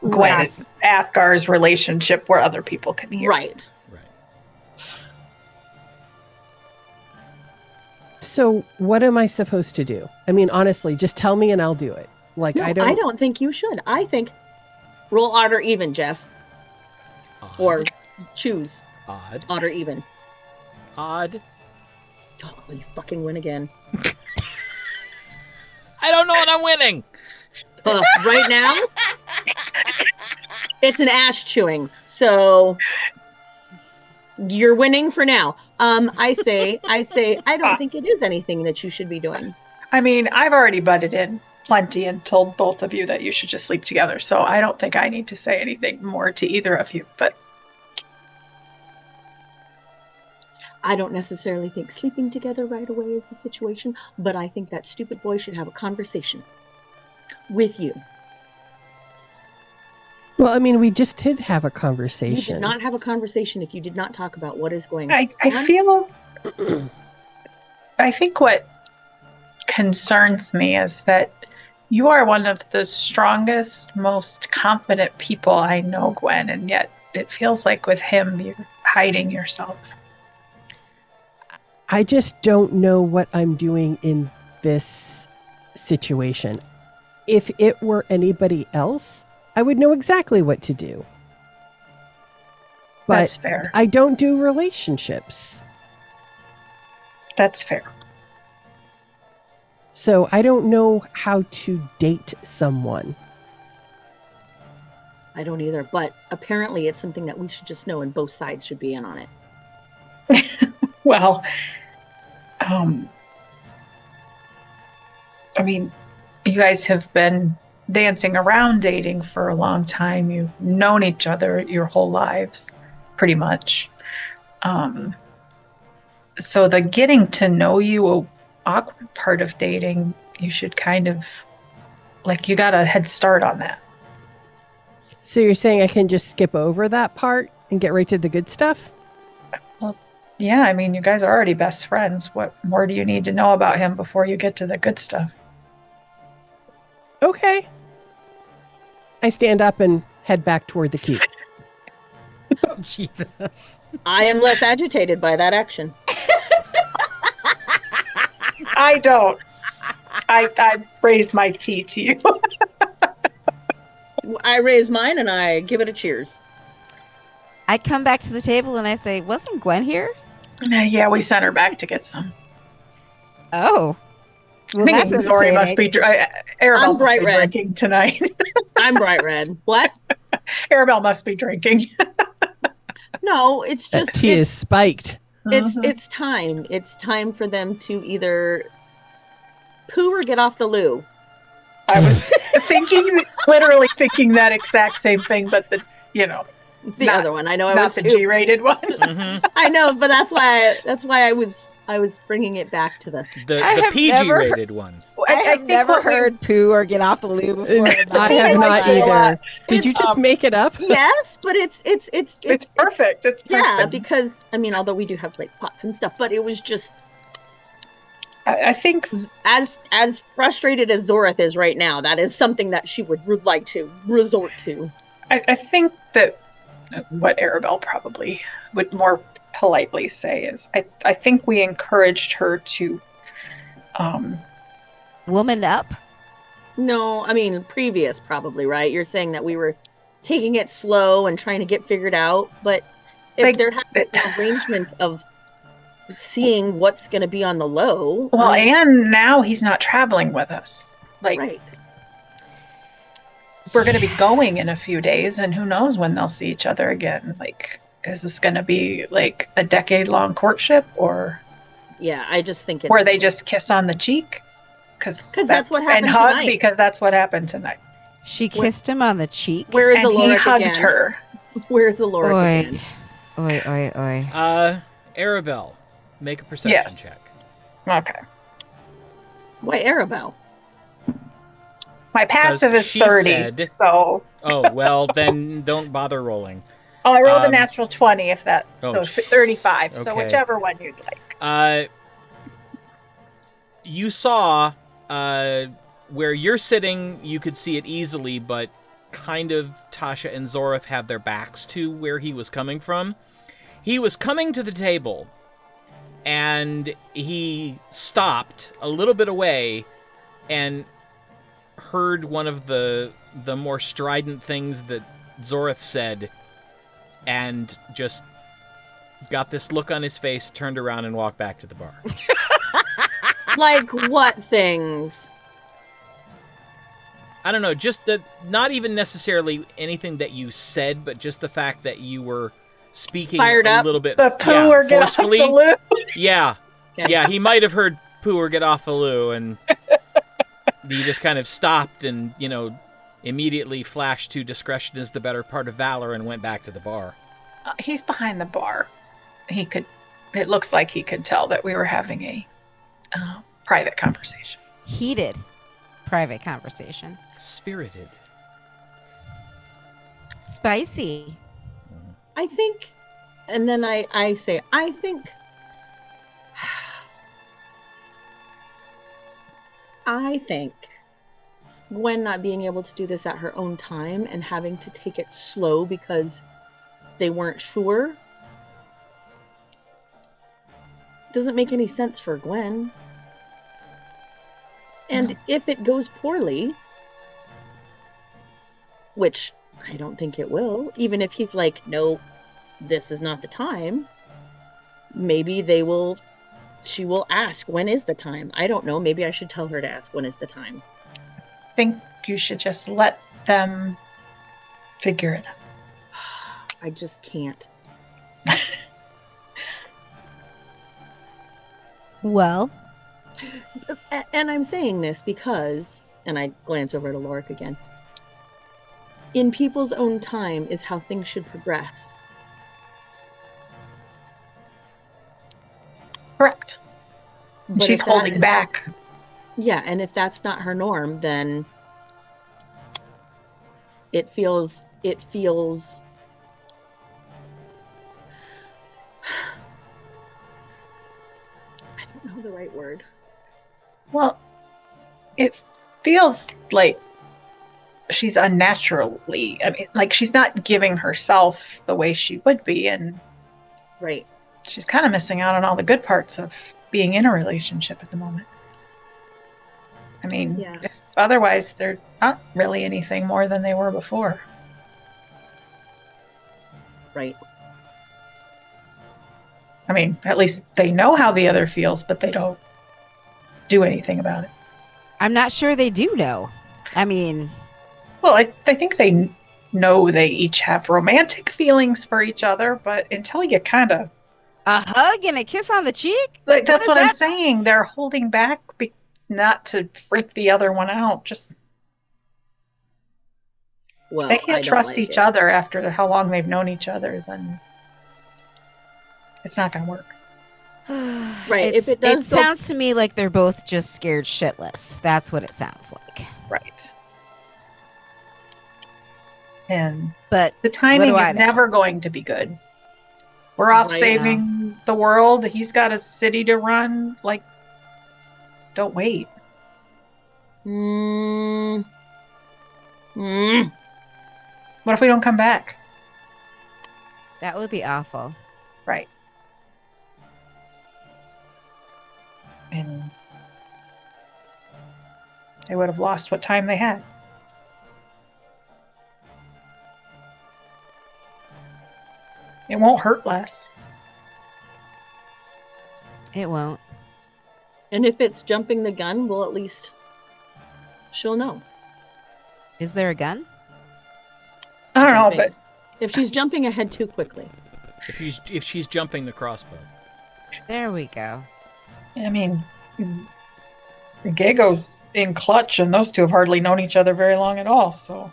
and Athgar's relationship where other people can hear. Right. So what am I supposed to do? I mean, honestly, just tell me and I'll do it. Like, No, I don't think you should. I think roll odd or even, Jeff. Odd. Or choose Odd. odd or even. Odd. Oh, you fucking win again. I don't know what I'm winning. Right now, it's an ash chewing. So you're winning for now. I say, I don't think it is anything that you should be doing. I mean, I've already butted in plenty and told both of you that you should just sleep together. So I don't think I need to say anything more to either of you. But I don't necessarily think sleeping together right away is the situation, but I think that stupid boy should have a conversation with you. Well, I mean, we just did have a You conversation. did not have a conversation if you did not talk about what is going on. I feel. I think what concerns me is that you are one of the strongest, most confident people I know, Gwen, and yet it feels like with him you're hiding yourself. I just don't know what I'm doing in this situation. If it were anybody else, I would know exactly what to do. But That's fair. I don't do relationships. That's fair. So I don't know how to date someone. I don't either, but apparently it's something that we should just know and both sides should be in on it. Well, I mean, you guys have been dancing around dating for a long time. You've known each other your whole lives, pretty much. So the getting to know you awkward part of dating, you should kind of, like, you got a head start on that. So you're saying I can just skip over that part and get right to the good stuff? Well, yeah, I mean, you guys are already best friends. What more do you need to know about him before you get to the good stuff? Okay. I stand up and head back toward the keep. Oh, Jesus. I am less agitated by that action. I don't. I raised my tea to you. I raise mine and I give it a cheers. I come back to the table and I say, wasn't Gwen here? Yeah, we sent her back to get some. Oh. Well, I think that's Zori entertaining. must be Aribell I'm must bright be red. drinking tonight. I'm bright red. What? Aribell must be drinking. No, it's That just tea is spiked. it's time. It's time for them to either poo or get off the loo. I was literally thinking that exact same thing, but the The Not- other one. I know I not was the too. G-rated one. Mm-hmm. I know, but that's why I was bringing it back to the The I have PG-rated one. I have think never what we- heard poo or get off the loo before. I have not either. Did you It's, just make it up? Yes, but it's It's perfect. It's perfect. yeah, because I mean, although we do have like pots and stuff, but it was just I think as frustrated as Zorith is right now. That is something that she would like to resort to. I think that what Aribell probably would more politely say is I think we encouraged her to Woman up? No, I mean previous probably, right? You're saying that we were taking it slow and trying to get figured out, but if Like, there have been arrangements of seeing what's going to be on the low, well, I mean, and now he's not traveling with us. Like right. we're going to be going in a few days, and who knows when they'll see each other again. Like, is this going to be like a decade-long courtship, or Yeah, I just think it's Where they just kiss on the cheek? Because that's what happened and hug tonight. because that's what happened tonight. She kissed him on the cheek. Where is And he Aloric hugged again? her. Where is Aloric Oi. again? Oi, oi, oi. Aribell, make a perception Yes. check. Okay. Why Aribell? My passive is she 30, said- so... Oh, well, then don't bother rolling. Oh, I rolled a Um, natural 20, if that... oh, so 35, so okay. whichever one you'd like. You saw where you're sitting, you could see it easily, but kind of Tasha and Zorith have their backs to where he was coming from. He was coming to the table, and he stopped a little bit away and heard one of the more strident things that Zorith said, and just got this look on his face, turned around and walked back to the bar. Like what things? I don't know, just that, not even necessarily anything that you said, but just the fact that you were speaking Fired a up? little bit The poo or get off forcefully. the loo. Yeah. Yeah. Yeah, he might have heard poo or get off the loo, and he just kind of stopped and, immediately flashed to discretion is the better part of valor and went back to the bar. He's behind the bar. It looks like he could tell that we were having a private conversation. Heated private conversation. Spirited. Spicy. I think, and then I say, I think, Gwen not being able to do this at her own time and having to take it slow because they weren't sure doesn't make any sense for Gwen. And if it goes poorly, which I don't think it will, even if he's like, no, this is not the time, maybe she will ask, when is the time? I don't know. Maybe I should tell her to ask, when is the time? I think you should just let them figure it out. I just can't. Well, And I'm saying this because, and I glance over at Aloric again, in people's own time is how things should progress. Correct. But She's if that holding is- back. Yeah, and if that's not her norm, then it feels I don't know the right word. Well, it feels like she's unnaturally, like she's not giving herself the way she would be, and Right. she's kind of missing out on all the good parts of being in a relationship at the moment. Yeah. If otherwise they're not really anything more than they were before. Right. At least they know how the other feels, but they don't do anything about it. I'm not sure they do know. Well, I think they know they each have romantic feelings for each other, but until you kind of... a hug and a kiss on the cheek? that's what I'm That's- saying. They're holding back not to freak the other one out. Just Well, they I can't don't trust like each it. other after how long they've known each other, then it's not going to work. Right, if it does go- sounds to me like they're both just scared shitless. That's what it sounds like. Right. And But the timing do I is know? never going to be good. We're off Right. saving the world. He's got a city to run. Don't wait. Mm. What if we don't come back? that would be awful. Right. And they would have lost what time they had. It won't hurt less. It won't. And if it's jumping the gun, well, at least she'll know. Is there a gun? I don't know, Jumping. but If she's jumping ahead too quickly. If she's jumping the crossbow. There we go. I mean, Gago's in clutch, and those two have hardly known each other very long at all, so.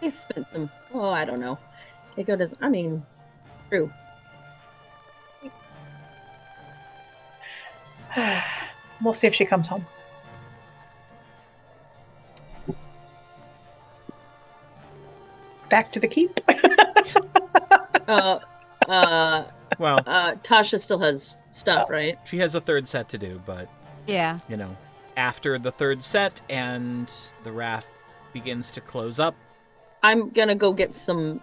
They spent some. Oh, I don't know. Gago doesn't. I mean, true. We'll see if she comes home. Back to the keep. Well, Tasha still has stuff, right? she has a third set to do, but, Yeah. you know, after the third set and the wrath begins to close up, I'm gonna go get some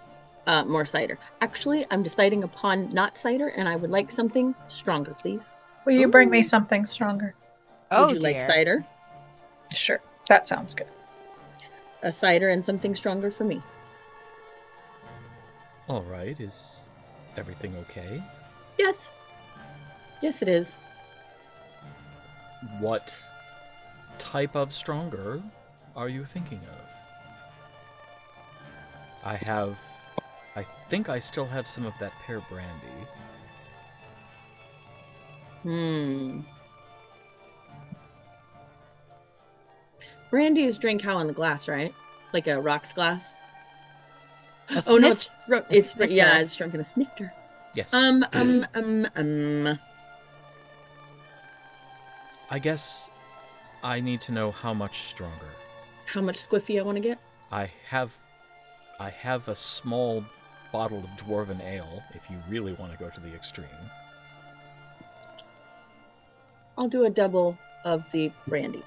more cider. Actually, I'm deciding upon not cider, and I would like something stronger, please. Will you bring me something stronger? Oh, Would you like dear. cider? Sure. That sounds good. A cider and something stronger for me. all right, is everything okay? Yes. Yes, it is. What type of stronger are you thinking of? I think I still have some of that pear brandy. Brandy is drink how in the glass, right? Like a rocks glass? A Oh no, sniff- it's snifter. yeah, it's drunk in a snifter. Yes. I guess I need to know how much stronger. How much squiffy I want to get? I have a small bottle of dwarven ale, if you really want to go to the extreme. I'll do a double of the brandy.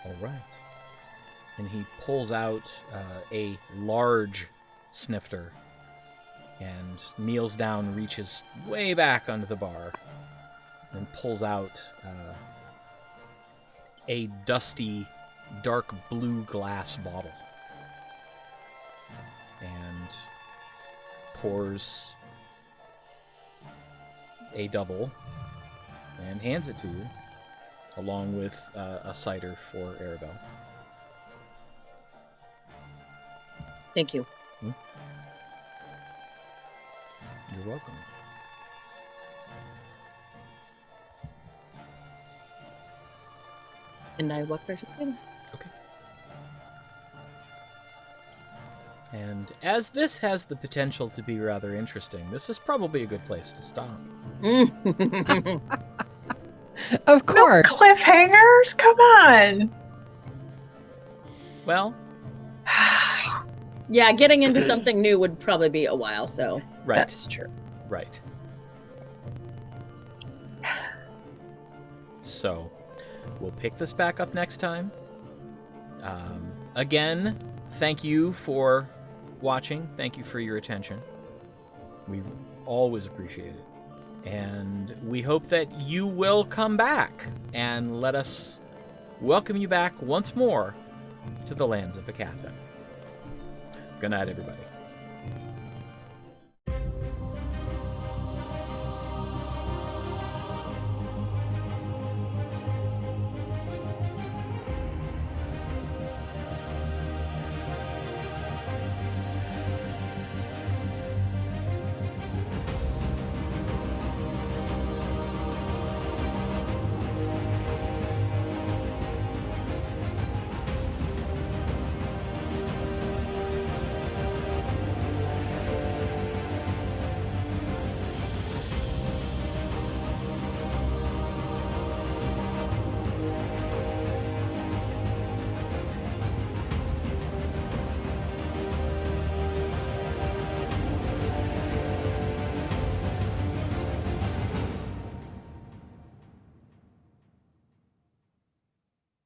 All right. And he pulls out a large snifter and kneels down, reaches way back under the bar, and pulls out a dusty, dark blue glass bottle. And pours a double and hands it to you, along with a cider for Aribell. Thank you. You're welcome. And I walk back to the table. Okay. And as this has the potential to be rather interesting, this is probably a good place to stop. Of course. Cliffhangers? Come on. Well, Yeah, getting into something new would probably be a while, so. right, That's true. right. So, we'll pick this back up next time. Again, thank you for watching. Thank you for your attention. We always appreciate it. And we hope that you will come back and let us welcome you back once more to the lands of Aecathan. Good night, everybody.